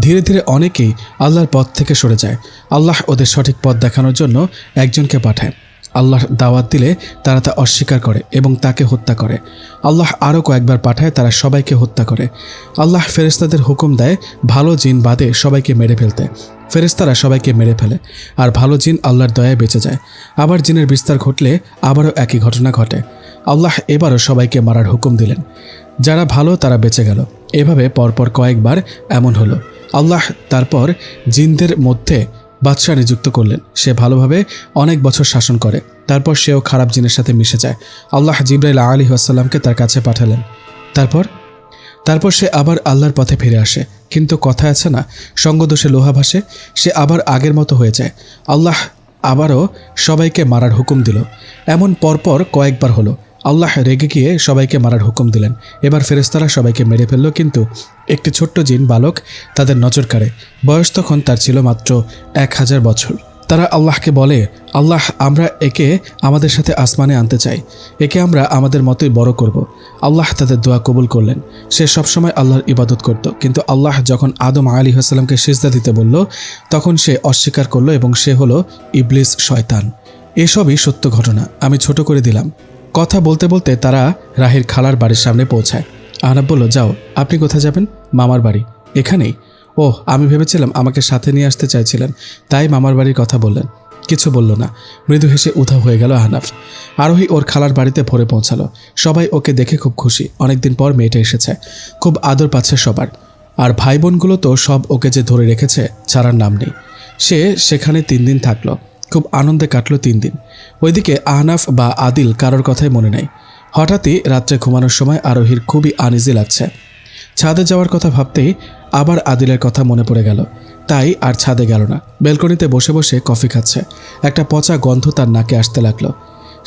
ধীরে ধীরে অনেকেই আল্লাহর পথ থেকে সরে যায়। আল্লাহ ওদের সঠিক পথ দেখানোর জন্য একজনকে পাঠায়। আল্লাহর দাওয়াত দিলে তারা তা অস্বীকার করে এবং তাকে হত্যা করে। আল্লাহ আরও কয়েকবার পাঠায়, তারা সবাইকে হত্যা করে। আল্লাহ ফেরেশতাদের হুকুম দেয় ভালো জিন বাদে সবাইকে মেরে ফেলতে। ফেরেশতারা সবাইকে মেরে ফেলে, আর ভালো জিন আল্লাহর দয়ায় বেঁচে যায়। আবার জিনের বিস্তার ঘটলে আবারও একই ঘটনা ঘটে। আল্লাহ এবারও সবাইকে মারার হুকুম দিলেন। যারা ভালো তারা বেঁচে গেল। এভাবে পরপর কয়েকবার এমন হলো। আল্লাহ তারপর জিনদের মধ্যে বাদশাহ নিযুক্ত করলেন। সে ভালোভাবে অনেক বছর শাসন করে। তারপর সেও খারাপ জিনের সাথে মিশে যায়। আল্লাহ জিবরাইল আলাইহিস সালামকে তার কাছে পাঠালেন। তারপর সে আবার আল্লাহর পথে ফিরে আসে। কিন্তু কথা আছে না, সঙ্গদোষে লোহা ভাসে। সে আবার আগের মতো হয়ে যায়। আল্লাহ আবারও সবাইকে মারার হুকুম দিল। এমন পরপর কয়েকবার হলো। আল্লাহ রেগে গিয়ে সবাইকে মারার হুকুম দিলেন। এবার ফেরেশতারা সবাইকে মেরে ফেলল, কিন্তু একটি ছোট্ট জিন বালক তাদের নজর কাড়ে। বয়স তখন তার ছিল মাত্র 1000 বছর। তারা আল্লাহকে বলে, আল্লাহ, আমরা একে আমাদের সাথে আসমানে আনতে চাই। একে আমরা আমাদের মতোই বড় করব। আল্লাহ তাদের দোয়া কবুল করলেন। সে সবসময় আল্লাহর ইবাদত করত। কিন্তু আল্লাহ যখন আদম আলাইহিস সালামকে সিজদা দিতে বলল, তখন সে অস্বীকার করল এবং সে হলো ইবলিস, শয়তান। এসবই সত্য ঘটনা, আমি ছোট করে দিলাম। কথা বলতে বলতে তারা রাহির খালার বাড়ির সামনে পৌঁছায়। আহনাফ বলল, যাও, আপনি কোথায় যাবেন? মামার বাড়ি। এখানেই? ওহ, আমি ভেবেছিলাম আমাকে সাথে নিয়ে আসতে চাইছিলেন, তাই মামার বাড়ির কথা বললেন। কিছু বলল না। মৃদু হেসে উধাও হয়ে গেল আহনাফ। আরোহী ওর খালার বাড়িতে ভোরে পৌঁছালো। সবাই ওকে দেখে খুব খুশি। অনেকদিন পর মেয়েটা এসেছে। খুব আদর পাচ্ছে সবার। আর ভাই বোনগুলো তো সব ওকে যে ধরে রেখেছে, ছাড়ার নাম নেই। সে সেখানে 3 দিন থাকলো। খুব আনন্দে কাটলো 3 দিন। ওইদিকে আহনাফ বা আদিল কারোর কথাই মনে নাই। হঠাৎই রাত্রে ঘুমানোর সময় আরোহীর খুবই আনইজি লাগছে। ছাদে যাওয়ার কথা ভাবতেই আবার আদিলের কথা মনে পড়ে গেল। তাই আর ছাদে গেল না। ব্যালকনিতে বসে বসে কফি খাচ্ছে। একটা পচা গন্ধ তার নাকে আসতে লাগলো।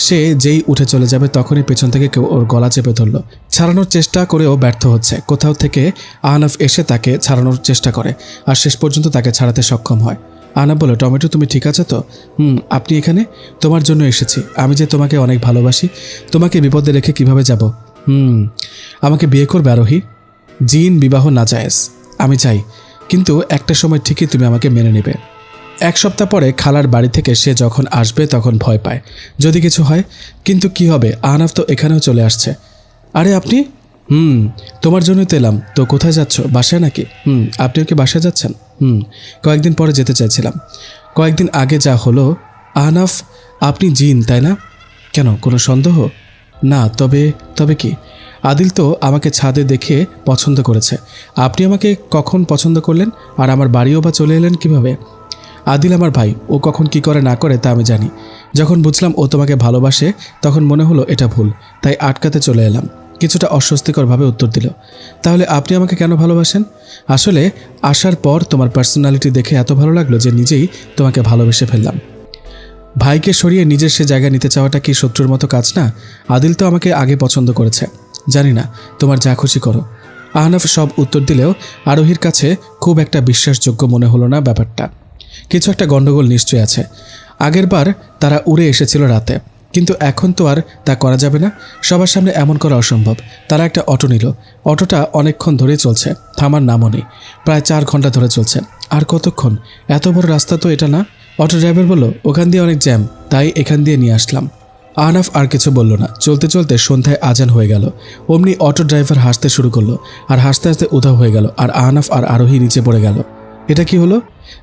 সে যেই উঠে চলে যাবে তখনই পেছন থেকে কেউ ওর গলা চেপে ধরল। ছাড়ানোর চেষ্টা করেও ব্যর্থ হচ্ছে। কোথাও থেকে আহনাফ এসে তাকে ছাড়ানোর চেষ্টা করে, আর শেষ পর্যন্ত তাকে ছাড়াতে সক্ষম হয়। আহনাফ বলে, টমেটো, তুমি ঠিক আছে তো? আপনি এখানে? তোমার জন্য এসেছি। আমি যে তোমাকে অনেক ভালোবাসি। তোমাকে বিপদে রেখে কিভাবে যাব? আমাকে বিয়ে করবে আরোহী? জিন বিবাহ নাজায়েজ। আমি চাই, কিন্তু একটা সময় ঠিকই তুমি আমাকে মেনে নেবে। 1 সপ্তাহ পরে খালার বাড়ি থেকে সে যখন আসবে তখন ভয় পায়, যদি কিছু হয়। কিন্তু কি হবে, আহনাফ তো এখানেও চলে আসছে। আরে আপনি? তোমার জন্যই তো এলাম। তো কোথায় যাচ্ছ? বাসায় নাকি? আপনিও কি বাসায় যাচ্ছেন? কয়েকদিন পরে যেতে চাইছিলাম। কয়েকদিন আগে যা হলো। আহনাফ, আপনি জিন, তাই না? কেন, কোনো সন্দেহ? না, তবে কি? আদিল তো আমাকে ছাদে দেখে পছন্দ করেছে। আপনি আমাকে কখন পছন্দ করলেন? আর আমার বাড়িও বা চলে এলেন কিভাবে? আদিল আমার ভাই। ও কখন কি করে না করে তা আমি জানি। যখন বুঝলাম ও তোমাকে ভালোবাসে, তখন মনে হলো এটা ভুল, তাই আটকাতে চলে এলাম। কিছুটা অস্বস্তিকরভাবে উত্তর দিল। তাহলে আপনি আমাকে কেন ভালোবাসেন? আসলে আসার পর তোমার পার্সোনালিটি দেখে এত ভালো লাগলো যে নিজেই তোমাকে ভালোবেসে ফেললাম। ভাইকে সরিয়ে নিজের সে জায়গা নিতে চাওয়াটা কি শত্রুর মতো কাজ না? আদিল তো আমাকে আগে পছন্দ করেছে। জানি না, তোমার যা খুশি করো। আহনাফ সব উত্তর দিলেও আরোহীর কাছে খুব একটা বিশ্বাসযোগ্য মনে হলো না ব্যাপারটা। কিছু একটা গণ্ডগোল নিশ্চয়ই আছে। আগেরবার তারা উড়ে এসেছিল রাতে, কিন্তু এখন তো আর তা করা যাবে না। সবার সামনে এমন করা অসম্ভব। তারা একটা অটো নিল। অটোটা অনেকক্ষণ ধরে চলছে, থামার নামও নেই। প্রায় 4 ঘন্টা ধরে চলছে। আর কতক্ষণ? এত বড় রাস্তা তো এটা না। অটো ড্রাইভার বলল, ওখান দিয়ে অনেক জ্যাম, তাই এখান দিয়ে নিয়ে আসলাম। আহনাফ আর কিছু বলল না। চলতে চলতে সন্ধ্যায় আজান হয়ে গেল। অমনি অটো ড্রাইভার হাসতে শুরু করলো, আর হাসতে হাসতে উধাও হয়ে গেল। আর আহনাফ আর আরোহী নিচে পড়ে গেল। এটা কি হলো?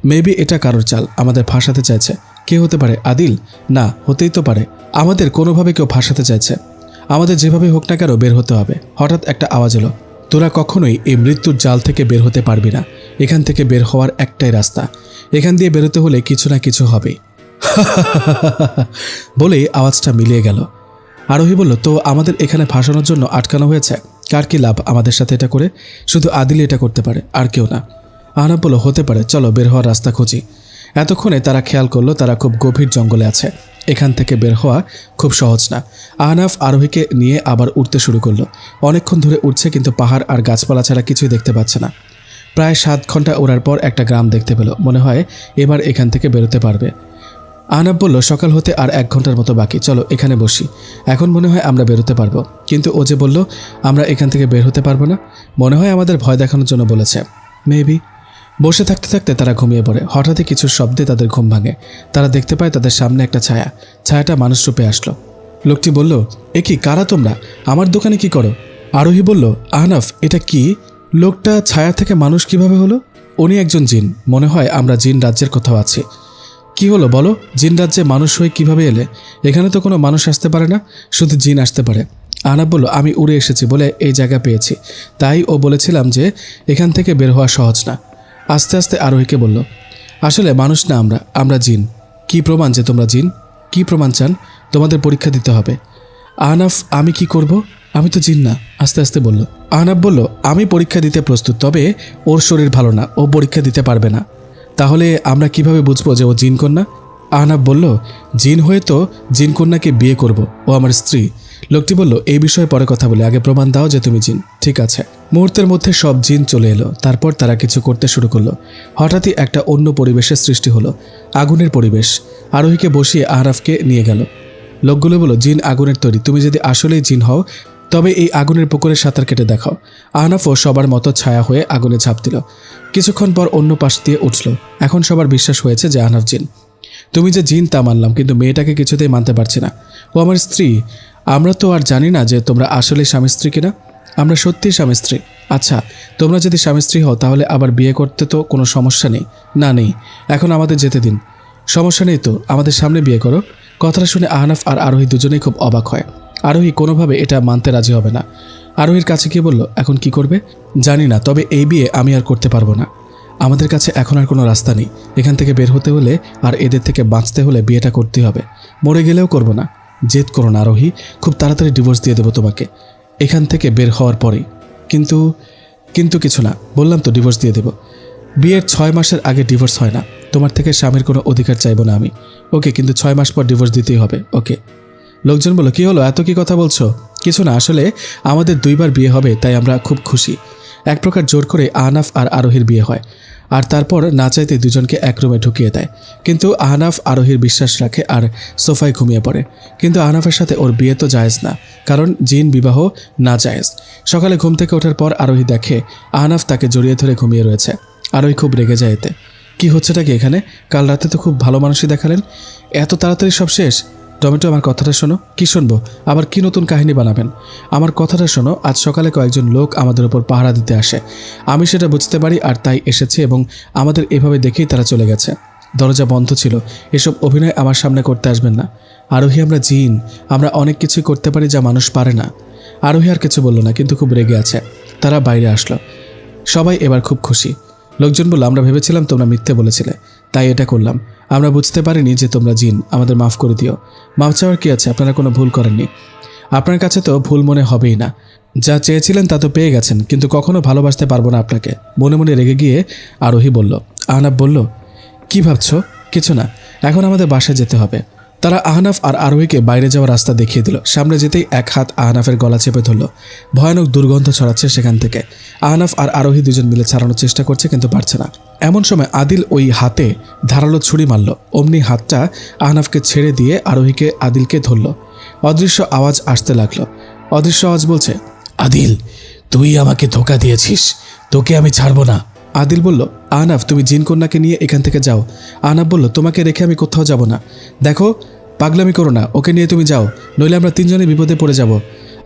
মেবি এটা কারোর চাল, আমাদের ফাঁসাতে চাইছে। কে হতে পারে? আদিল? না, হতেই তো পারে। আমাদের কোনোভাবে কেউ ফাঁসাতে চাইছে। আমাদের যেভাবে হোক না কেন বের হতে হবে। হঠাৎ একটা আওয়াজ এলো। তোরা কখনোই এই মৃত্যুর জাল থেকে বের হতে পারবি না। এখান থেকে বের হওয়ার একটাই রাস্তা। এখান দিয়ে বেরোতে হলে কিছু না কিছু হবে। বলেই আওয়াজটা মিলিয়ে গেল। আরোহী বলল, তো আমাদের এখানে ফাঁসানোর জন্য আটকানো হয়েছে। কার কি লাভ আমাদের সাথে এটা করে? শুধু আদিল এটা করতে পারে, আর কেউ না। আহনাফ বলল, হতে পারে, চলো বের হওয়ার রাস্তা খুঁজি। এতক্ষণে তারা খেয়াল করলো তারা খুব গভীর জঙ্গলে আছে। এখান থেকে বের হওয়া খুব সহজ না। আহনাফ আরোহীকে নিয়ে আবার উঠতে শুরু করলো। অনেকক্ষণ ধরে উঠছে, কিন্তু পাহাড় আর গাছপালা ছাড়া কিছুই দেখতে পাচ্ছে না। প্রায় 7 ঘন্টা ওড়ার পর একটা গ্রাম দেখতে পেল। মনে হয় এবার এখান থেকে বেরোতে পারবে। আহনাফ বলল, সকাল হতে আর 1 ঘন্টার মতো বাকি, চলো এখানে বসি। এখন মনে হয় আমরা বেরোতে পারবো। কিন্তু ও যে বলল আমরা এখান থেকে বের হতে পারবো না, মনে হয় আমাদের ভয় দেখানোর জন্য বলেছে। মেবি। বসে থাকতে থাকতে তারা ঘুমিয়ে পড়ে। হঠাৎই কিছু শব্দে তাদের ঘুম ভাঙে। তারা দেখতে পায় তাদের সামনে একটা ছায়া। ছায়াটা মানুষ রূপে আসলো। লোকটি বলল, এ কি, কারা তোমরা? আমার দোকানে কি করো? আরোহী বলল, আহনাফ, এটা কি? লোকটা ছায়া থেকে মানুষ কিভাবে হলো? উনি একজন জিন। মনে হয় আমরা জিন রাজ্যের কোথাও আছি। কি হলো বলো, জিন রাজ্যে মানুষ হয়ে কিভাবে এলে? এখানে তো কোনো মানুষ আসতে পারে না, শুধু জিন আসতে পারে। আহনাফ বলল, আমি উড়ে এসেছি বলে এই জায়গা পেয়েছি, তাই ও বলেছিলাম যে এখান থেকে বের হওয়া সহজ না। আস্তে আস্তে আরোহীকে বলল, আসলে মানুষ না আমরা জিন। কি প্রমাণ যে তোমরা জিন? কি প্রমাণ চান? তোমাদের পরীক্ষা দিতে হবে। আহনাফ, আমি কি করব? আমি তো জিন না, আস্তে আস্তে বলল। আহনাফ বলল, আমি পরীক্ষা দিতে প্রস্তুত, তবে ওর শরীর ভালো না, ও পরীক্ষা দিতে পারবে না। তাহলে আমরা কিভাবে বুঝবো যে ও জিন কন্যা? আহনাফ বলল, জিন হয়ে তো জিন কন্যাকে বিয়ে করব, ও আমার স্ত্রী। লোকটি বলল, এই বিষয়ে পরে কথা বলে, আগে প্রমাণ দাও যে তুমি জিন। ঠিক আছে। মুহূর্তের মধ্যে সব জিন চলে এলো। তারপর তারা কিছু করতে শুরু করলো। হঠাৎই একটা অন্য পরিবেশের সৃষ্টি হলো, আগুনের পরিবেশ। আরোহীকে বসিয়ে আহনাফকে নিয়ে গেল। লোকগুলো বলল, জিন আগুনের তৈরি, তুমি যদি আসলেই জিন হও তবে এই আগুনের পুকুরে সাঁতার কেটে দেখাও। আহনাফও সবার মতো ছায়া হয়ে আগুনে ঝাঁপ দিল। কিছুক্ষণ পর অন্য পাশ দিয়ে উঠল। এখন সবার বিশ্বাস হয়েছে যে আহনাফ জিন। তুমি যে জিন তা মানলাম, কিন্তু মেয়েটাকে কিছুতেই মানতে পারছি না। ও আমার স্ত্রী। আমরা তো আর জানি না যে তোমরা আসলে স্বামী স্ত্রী কিনা। আমরা সত্যিই স্বামী স্ত্রী। আচ্ছা, তোমরা যদি স্বামী স্ত্রী হও তাহলে আবার বিয়ে করতে তো কোনো সমস্যা নেই। না নেই, এখন আমাদের যেতে দিন। সমস্যা নেই তো, আমাদের সামনে বিয়ে করো। কথাটা শুনে আহনাফ আর আরোহী দুজনেই খুব অবাক হয়। আরোহী কোনোভাবে এটা মানতে রাজি হবে না। আরোহীর কাছে গিয়ে বলল, এখন কি করবে? জানি না, তবে এই বিয়ে আমি আর করতে পারবো না। আমাদের কাছে এখন আর কোনো রাস্তা নেই। এখান থেকে বের হতে হলে আর এদের থেকে বাঁচতে হলে বিয়েটা করতে হবে। মরে গেলেও করব না। জেদ করো না আরোহী, খুব তাড়াতাড়ি ডিভোর্স দিয়ে দেবো তোমাকে এখান থেকে বের হওয়ার পরেই। কিন্তু কিছু না, বললাম তো ডিভোর্স দিয়ে দেব। বিয়ের 6 মাসের আগে ডিভোর্স হয় না। তোমার থেকে স্বামীর কোনো অধিকার চাইবো না আমি। ওকে, কিন্তু 6 মাস পর ডিভোর্স দিতেই হবে। ওকে। লোকজন বলল, কি হলো, এত কি কথা বলছো? কিছু না, আসলে আমাদের 2বার বিয়ে হবে, তাই আমরা খুব খুশি। এক প্রকার জোর করে আহনাফ আর আরোহীর বিয়ে হয়, আর তারপর না চাইতে দুজনকে এক রুমে ঢুকিয়ে দেয়। কিন্তু আহনাফ আরোহীর বিশ্বাস রাখে আর সোফায় ঘুমিয়ে পড়ে। কিন্তু আহনাফের সাথে ওর বিয়ে তো জায়েজ না, কারণ জিন বিবাহ না জায়েজ। সকালে ঘুম থেকে ওঠার পর আরোহী দেখে আহনাফ তাকে জড়িয়ে ধরে ঘুমিয়ে রয়েছে। আরোহী খুব রেগে যায় এতে। কি হচ্ছেটা কি এখানে? কাল রাতে তো খুব ভালো মানুষই দেখালেন, এত তাড়াতাড়ি সব শেষ? টমেটো, আমার কথাটা শোনো। কি শুনবো? আবার কি নতুন কাহিনী বানাবেন? আমার কথাটা শোনো। আজ সকালে কয়েকজন লোক আমাদের উপর পাহারা দিতে আসে। আমি সেটা বুঝতে পারি আর তাই এসেছি, এবং আমাদের এভাবে দেখেই তারা চলে গেছে। দরজা বন্ধ ছিল। এসব অভিনয় আমার সামনে করতে আসবেন না। আরোহী, আমরা জিন, আমরা অনেক কিছুই করতে পারি যা মানুষ পারে না। আরোহী আর কিছু বলল না, কিন্তু খুব রেগে আছে। তারা বাইরে আসলো। সবাই এবার খুব খুশি। লোকজন বলল, আমরা ভেবেছিলাম তোমরা মিথ্যে বলেছিলে, তাই এটা করলাম। আমরা বুঝতে পারিনি যে তোমরা জিন, আমাদের মাফ করে দিও। মাফ চাওয়ার কি আছে? আপনারা কোনো ভুল করেননি। আপনার কাছে তো ভুল মনে হবেই না। যা চেয়েছিলেন তা তো পেয়ে গেছেন, কিন্তু কখনো ভালোবাসতে পারবো না আপনাকে। মনে মনে রেগে গিয়ে আরোহী বলল। আহনাফ বলল, কি ভাবছো? কিছু না, এখন আমাদের বাসায় যেতে হবে। তারা আহনাফ আর আরোহীকে বাইরে যাওয়ার রাস্তা দেখিয়ে দিল। সামনে যেতেই এক হাত আহনাফের গলা চেপে ধরল। ভয়ানক দুর্গন্ধ ছড়াচ্ছে সেখান থেকে। আহনাফ আর আরোহী দুজন মিলে ছাড়ানোর চেষ্টা করছে, কিন্তু পারছে না। এমন সময় আদিল ওই হাতে ধারালো ছুরি মারল। অমনি হাতটা আহনাফকে ছেড়ে দিয়ে আরোহীকে আদিলকে ধরল। অদৃশ্য আওয়াজ আসতে লাগলো। অদৃশ্য আওয়াজ বলছে, আদিল, তুই আমাকে ধোঁকা দিয়েছিস, তোকে আমি ছাড়বো না। আদিল বলল, আহনাফ, তুমি জিন কন্যাকে নিয়ে এখান থেকে যাও। আহনাফ বলল, তোমাকে রেখে আমি কোথাও যাব না। দেখো, পাগলামি করো না, ওকে নিয়ে তুমি যাও, নইলে আমরা 3 জনে বিপদে পড়ে যাব।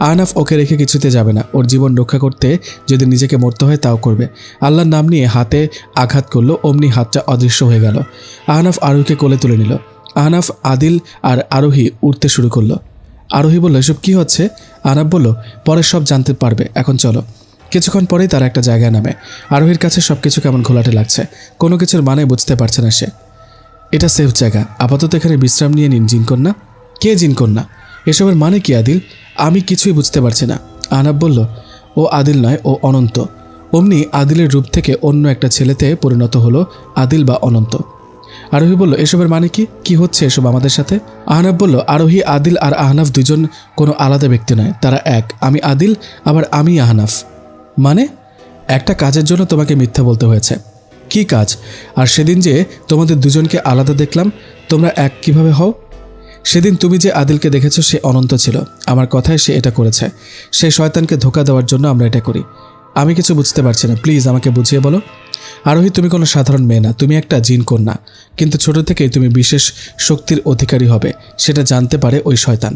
আহনাফ ওকে রেখে কিছুতে যাবে না। ওর জীবন রক্ষা করতে যদি নিজেকে মরতে হয় তাও করবে। আল্লাহর নাম নিয়ে হাতে আঘাত করলো। অমনি হাতটা অদৃশ্য হয়ে গেল। আহনাফ আরোহীকে কোলে তুলে নিল। আহনাফ, আদিল আর আরোহী উঠতে শুরু করলো। আরোহী বলল, এসব কি হচ্ছে? আহনাফ বলল, পরে সব জানতে পারবে, এখন চলো। কিছুক্ষণ পরেই তারা একটা জায়গায় নামে। আরোহীর কাছে সবকিছু কেমন ঘোলাটে লাগছে। কোনো কিছুর মানে বুঝতে পারছে না সে। এটা সেফ জায়গা, আপাতত এখানে বিশ্রাম নিয়ে নিন। জিনকন্যা? কে জিনকন্যা? এসবের মানে কি আদিল? আমি কিছুই বুঝতে পারছি না। আহনাফ বলল, ও আদিল নয়, ও অনন্ত। অমনি আদিলের রূপ থেকে অন্য একটা ছেলেতে পরিণত হলো আদিল বা অনন্ত। আরোহী বলল, এসবের মানে কি? কি হচ্ছে এসব আমাদের সাথে? আহনাফ বলল, আরোহী, আদিল আর আহনাফ দুজন কোনো আলাদা ব্যক্তি নয়, তারা এক। আমি আদিল, আবার আমি আহনাফ। মানে? একটা কাজের জন্য তোমাকে মিথ্যা বলতে হয়েছে। কি কাজ? আর সেদিন যে তোমাদের দুজনকে আলাদা দেখলাম, তোমরা এক কিভাবে হও? সেদিন তুমি যে আদিলকে দেখেছো সে অনন্ত ছিল। আমার কথায় সে এটা করেছে। সেই শয়তানকে ধোঁকা দেওয়ার জন্য আমরা এটা করি। আমি কিছু বুঝতে পারছি না, প্লিজ আমাকে বুঝিয়ে বলো। আরোহী, তুমি কোনো সাধারণ মেয়ে না, তুমি একটা জিন কন্যা। কিন্তু ছোট থেকেই তুমি বিশেষ শক্তির অধিকারী হবে সেটা জানতে পারে ওই শয়তান।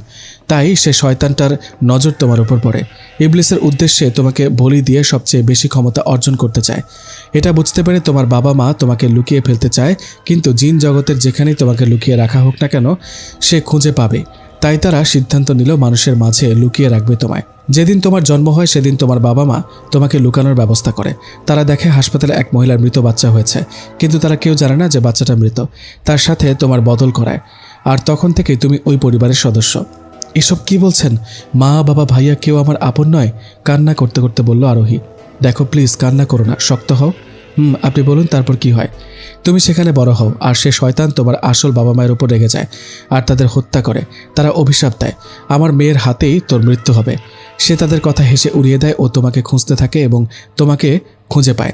তাই সে শয়তানটার নজর তোমার উপর পড়ে। ইবলিসের উদ্দেশ্যে তোমাকে বলি দিয়ে সবচেয়ে বেশি ক্ষমতা অর্জন করতে চায়। এটা বুঝতে পেরে তোমার বাবা মা তোমাকে লুকিয়ে ফেলতে চায়, কিন্তু জিন জগতের যেখানেই তোমাকে লুকিয়ে রাখা হোক না কেন সে খুঁজে পাবে। তাই তারা সিদ্ধান্ত নিল মানুষের মাঝে লুকিয়ে রাখবে তোমায়। যেদিন তোমার জন্ম হয় সেদিন তোমার বাবা মা তোমাকে লুকানোর ব্যবস্থা করে। তারা দেখে হাসপাতালে এক মহিলার মৃত বাচ্চা হয়েছে, কিন্তু তারা কেউ জানে না যে বাচ্চাটা মৃত। তার সাথে তোমার বদল করায়, আর তখন থেকেই তুমি ওই পরিবারের সদস্য। এসব কি বলছেন? মা বাবা ভাইয়া কেউ আমার আপন নয়? কান্না করতে করতে বলল আরোহী। দেখো প্লিজ কান্না করো না, শক্ত হও। আপনি বলুন তারপর কি হয়? তুমি সেখানে বড় হও, আর সে শয়তান তোমার আসল বাবা মায়ের উপর রেগে যায় আর তাদের হত্যা করে। তারা অভিশাপ দেয়, আমার মেয়ের হাতেই তোর মৃত্যু হবে। সে তাদের কথা হেসে উড়িয়ে দেয় ও তোমাকে খুঁজতে থাকে এবং তোমাকে খুঁজে পায়।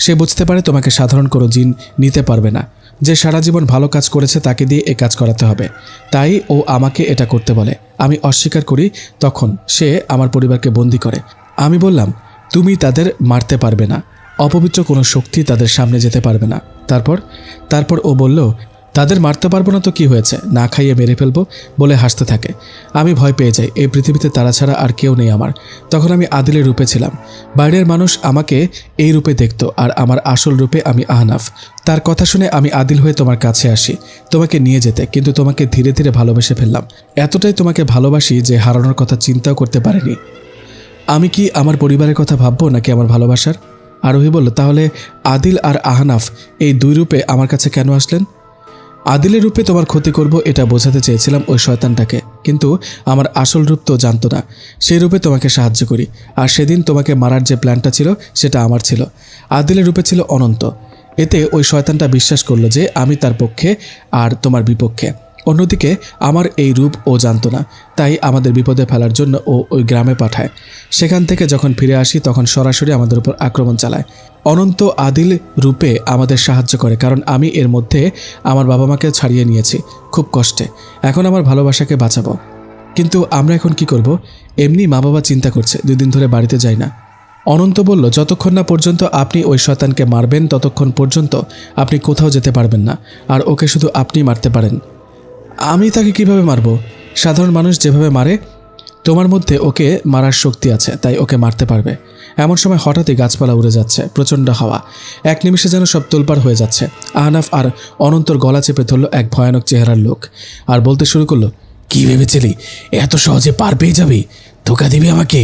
সে বুঝতে পারে তোমাকে সাধারণ কোনো জিন নিতে পারবে না। যে সারা জীবন ভালো কাজ করেছে তাকে দিয়ে এ কাজ করাতে হবে। তাই ও আমাকে এটা করতে বলে। আমি অস্বীকার করি, তখন সে আমার পরিবারকে বন্দি করে। আমি বললাম তুমি তাদের মারতে পারবে না, অপবিত্র কোনো শক্তি তাদের সামনে যেতে পারবে না। তারপর ও বলল, তাদের মারতে পারবো না তো কি হয়েছে, না খাইয়ে মেরে ফেলবো বলে হাসতে থাকে। আমি ভয় পেয়ে যাই, এই পৃথিবীতে তারা ছাড়া আর কেউ নেই আমার। তখন আমি আদিলের রূপে ছিলাম। বাইরের মানুষ আমাকে এই রূপে দেখত, আর আমার আসল রূপে আমি আহনাফ। তার কথা শুনে আমি আদিল হয়ে তোমার কাছে আসি তোমাকে নিয়ে যেতে, কিন্তু তোমাকে ধীরে ধীরে ভালোবেসে ফেললাম। এতটাই তোমাকে ভালোবাসি যে হারানোর কথা চিন্তাও করতে পারিনি। আমি কি আমার পরিবারের কথা ভাববো নাকি আমার ভালোবাসার? আরোহী বলল, তাহলে আদিল আর আহনাফ এই দুই রূপে আমার কাছে কেন আসলেন? আদিলের রূপে তোমার ক্ষতি করব এটা বোঝাতে চেয়েছিলাম ওই শয়তানটাকে, কিন্তু আমার আসল রূপ তো জানতো না। সেই রূপে তোমাকে সাহায্য করি, আর সেদিন তোমাকে মারার যে প্ল্যানটা ছিল সেটা আমার ছিল। আদিলের রূপে ছিল অনন্ত। এতে ওই শয়তানটা বিশ্বাস করলো যে আমি তার পক্ষে আর তোমার বিপক্ষে। অন্যদিকে আমার এই রূপ ও জানতো না, তাই আমাদের বিপদে ফেলার জন্য ও ওই গ্রামে পাঠায়। সেখান থেকে যখন ফিরে আসি তখন সরাসরি আমাদের উপর আক্রমণ চালায়। অনন্ত আদিল রূপে আমাদের সাহায্য করে, কারণ আমি এর মধ্যে আমার বাবা মাকে ছাড়িয়ে নিয়েছি খুব কষ্টে। এখন আমার ভালোবাসাকে বাঁচাবো। কিন্তু আমরা এখন কি করব? এমনি মা বাবা চিন্তা করছে, 2 দিন ধরে বাড়িতে যাই না। অনন্ত বলল, যতক্ষণ না পর্যন্ত আপনি ওই শয়তানকে মারবেন ততক্ষণ পর্যন্ত আপনি কোথাও যেতে পারবেন না, আর ওকে শুধু আপনি মারতে পারেন। আমি তাকে কিভাবে মারব? সাধারণ মানুষ যেভাবে মারে তোমার মধ্যে ওকে মারার শক্তি আছে, তাই ওকে মারতে পারবে। এমন সময় হঠাৎই গাছপালা উড়ে যাচ্ছে, প্রচণ্ড হাওয়া, এক নিমিষে যেন সব তোলপাড় হয়ে যাচ্ছে। আহনাফ আর অনন্তর গলা চেপে ধরল এক ভয়ানক চেহারার লোক, আর বলতে শুরু করলো, কি ভেবেছিলি এত সহজে পার পেয়ে যাবি? ধোঁকা দিবি আমাকে?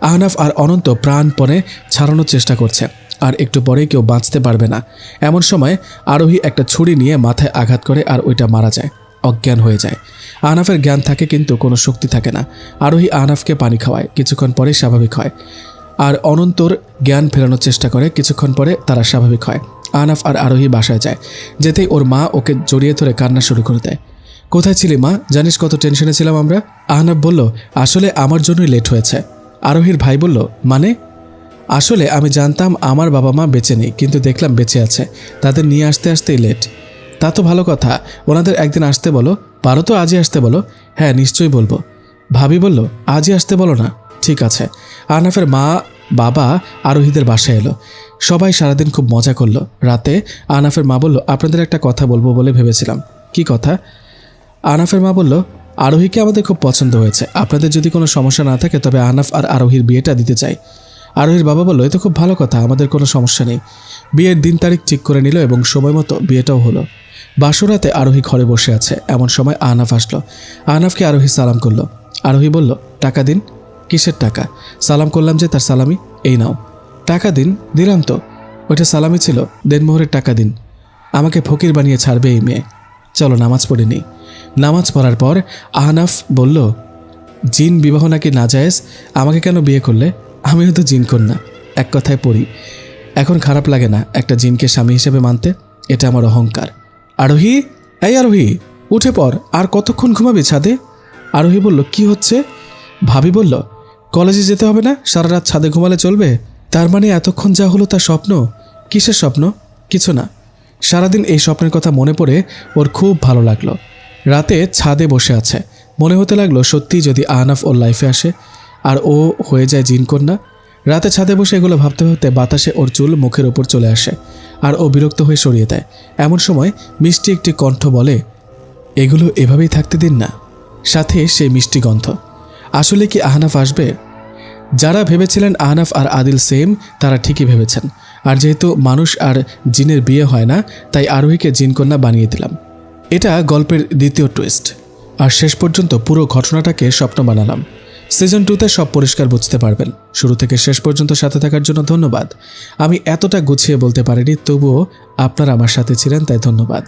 আহনাফ আর অনন্ত প্রাণপণে ছাড়ানোর চেষ্টা করছে, আর একটু পরেই কেউ বাঁচতে পারবে না। এমন সময় আরোহী একটা ছুরি নিয়ে মাথায় আঘাত করে, আর ওইটা মারা যায়, অজ্ঞান হয়ে যায়। আহনাফের জ্ঞান থাকে কিন্তু কোনো শক্তি থাকে না। আরোহী আহনাফকে পানি খাওয়ায়, কিছুক্ষণ পরে স্বাভাবিক হয়। আর অনন্তর জ্ঞান ফেরানোর চেষ্টা করে, কিছুক্ষণ পরে তারা স্বাভাবিক হয়। আহনাফ আর আরোহী বাসায় যায়। যেতেই ওর মা ওকে জড়িয়ে ধরে কান্না শুরু করে দেয়। কোথায় ছিলি মা? জানিস কত টেনশনে ছিলাম আমরা। আহনাফ বলল, আসলে আমার জন্যই লেট হয়েছে। আরোহীর ভাই বলল, মানে? আসলে আমি জানতাম আমার বাবা মা বেঁচে নেই, কিন্তু দেখলাম বেঁচে আছে। তাদের নিয়ে আসতে আসতেই লেট। তা তো ভালো কথা, ওনাদের একদিন আসতে বলো। পারো তো আজই আসতে বলো। হ্যাঁ নিশ্চয়ই বলবো। ভাবি বলল, আজই আসতে বলো না। ঠিক আছে। আহনাফের মা বাবা আরোহীদের বাসায় এলো। সবাই সারাদিন খুব মজা করলো। রাতে আহনাফের মা বলল, আপনাদের একটা কথা বলবো বলে ভেবেছিলাম। কি কথা? আহনাফের মা বলল, আরোহীকে আমাদের খুব পছন্দ হয়েছে। আপনাদের যদি কোনো সমস্যা না থাকে তবে আহনাফ আর আরোহীর বিয়েটা দিতে চাই। আরোহীর বাবা বলল, এ তো খুব ভালো কথা, আমাদের কোনো সমস্যা নেই। বিয়ের দিন তারিখ ঠিক করে নিল এবং সময় মতো বিয়েটাও হলো। বাসরাতে আরোহী ঘরে বসে আছে, এমন সময় আহনাফ আসলো। আহনাফকে আরোহী সালাম করলো। আরোহী বলল, টাকা দিন। কিসের টাকা? সালাম করলাম যে, তার সালামি। এই নাও টাকা দিন। দিলাম তো, ওইটা সালামি ছিল, দেনমোহরের টাকা দিন। আমাকে ফকির বানিয়ে ছাড়বে এই মেয়ে। চলো নামাজ পড়ে নিই। নামাজ পড়ার পর আহনাফ বলল, জিন বিবাহ নাকি নাজায়েজ, আমাকে কেন বিয়ে করলে? আমিও তো জিন কন্যা, এক কথায় পড়ি। এখন খারাপ লাগে না একটা জিনকে স্বামী হিসেবে মানতে? এটা আমার অহংকার। আরোহী, এই আরোহী, উঠে পড়। আর কতক্ষণ ঘুমাবি ছাদে? আরোহী বলল, কি হচ্ছে? ভাবি বলল, কলেজে যেতে হবে না, সারা রাত ছাদে ঘুমালে চলবে? তার মানে এতক্ষণ যা হলো তা স্বপ্ন? কিসের স্বপ্ন? কিছু না। সারাদিন এই স্বপ্নের কথা মনে পড়ে ওর খুব ভালো লাগলো। রাতে ছাদে বসে আছে, মনে হতে লাগলো সত্যি যদি আহনাফ ওর লাইফে আসে আর ও হয়ে যায় জিন কন্যা, রাতে ছাদে বসে এগুলো ভাবতে ভাবতে বাতাসে ওর চুল মুখের ওপর চলে আসে আর ও বিরক্ত হয়ে সরিয়ে দেয়। এমন সময় মিষ্টি একটি কণ্ঠ বলে, এগুলো এভাবেই থাকতে দিন না। সাথে সেই মিষ্টি গন্ধ। আসলে কি আহনাফ আসবে? যারা ভেবেছিলেন আহনাফ আর আদিল সেম, তারা ঠিকই ভেবেছেন। আর যেহেতু মানুষ আর জিনের বিয়ে হয় না, তাই আরোহীকে জিনকন্যা বানিয়ে দিলাম। এটা গল্পের দ্বিতীয় টুইস্ট। আর শেষ পর্যন্ত পুরো ঘটনাটাকে স্বপ্ন বানালাম। সিজন 2তে সব পরিষ্কার বুঝতে পারবেন। শুরু থেকে শেষ পর্যন্ত সাথে থাকার জন্য ধন্যবাদ। আমি এতটা গুছিয়ে বলতে পারিনি, তবুও আপনারা আমার সাথে ছিলেন, তাই ধন্যবাদ।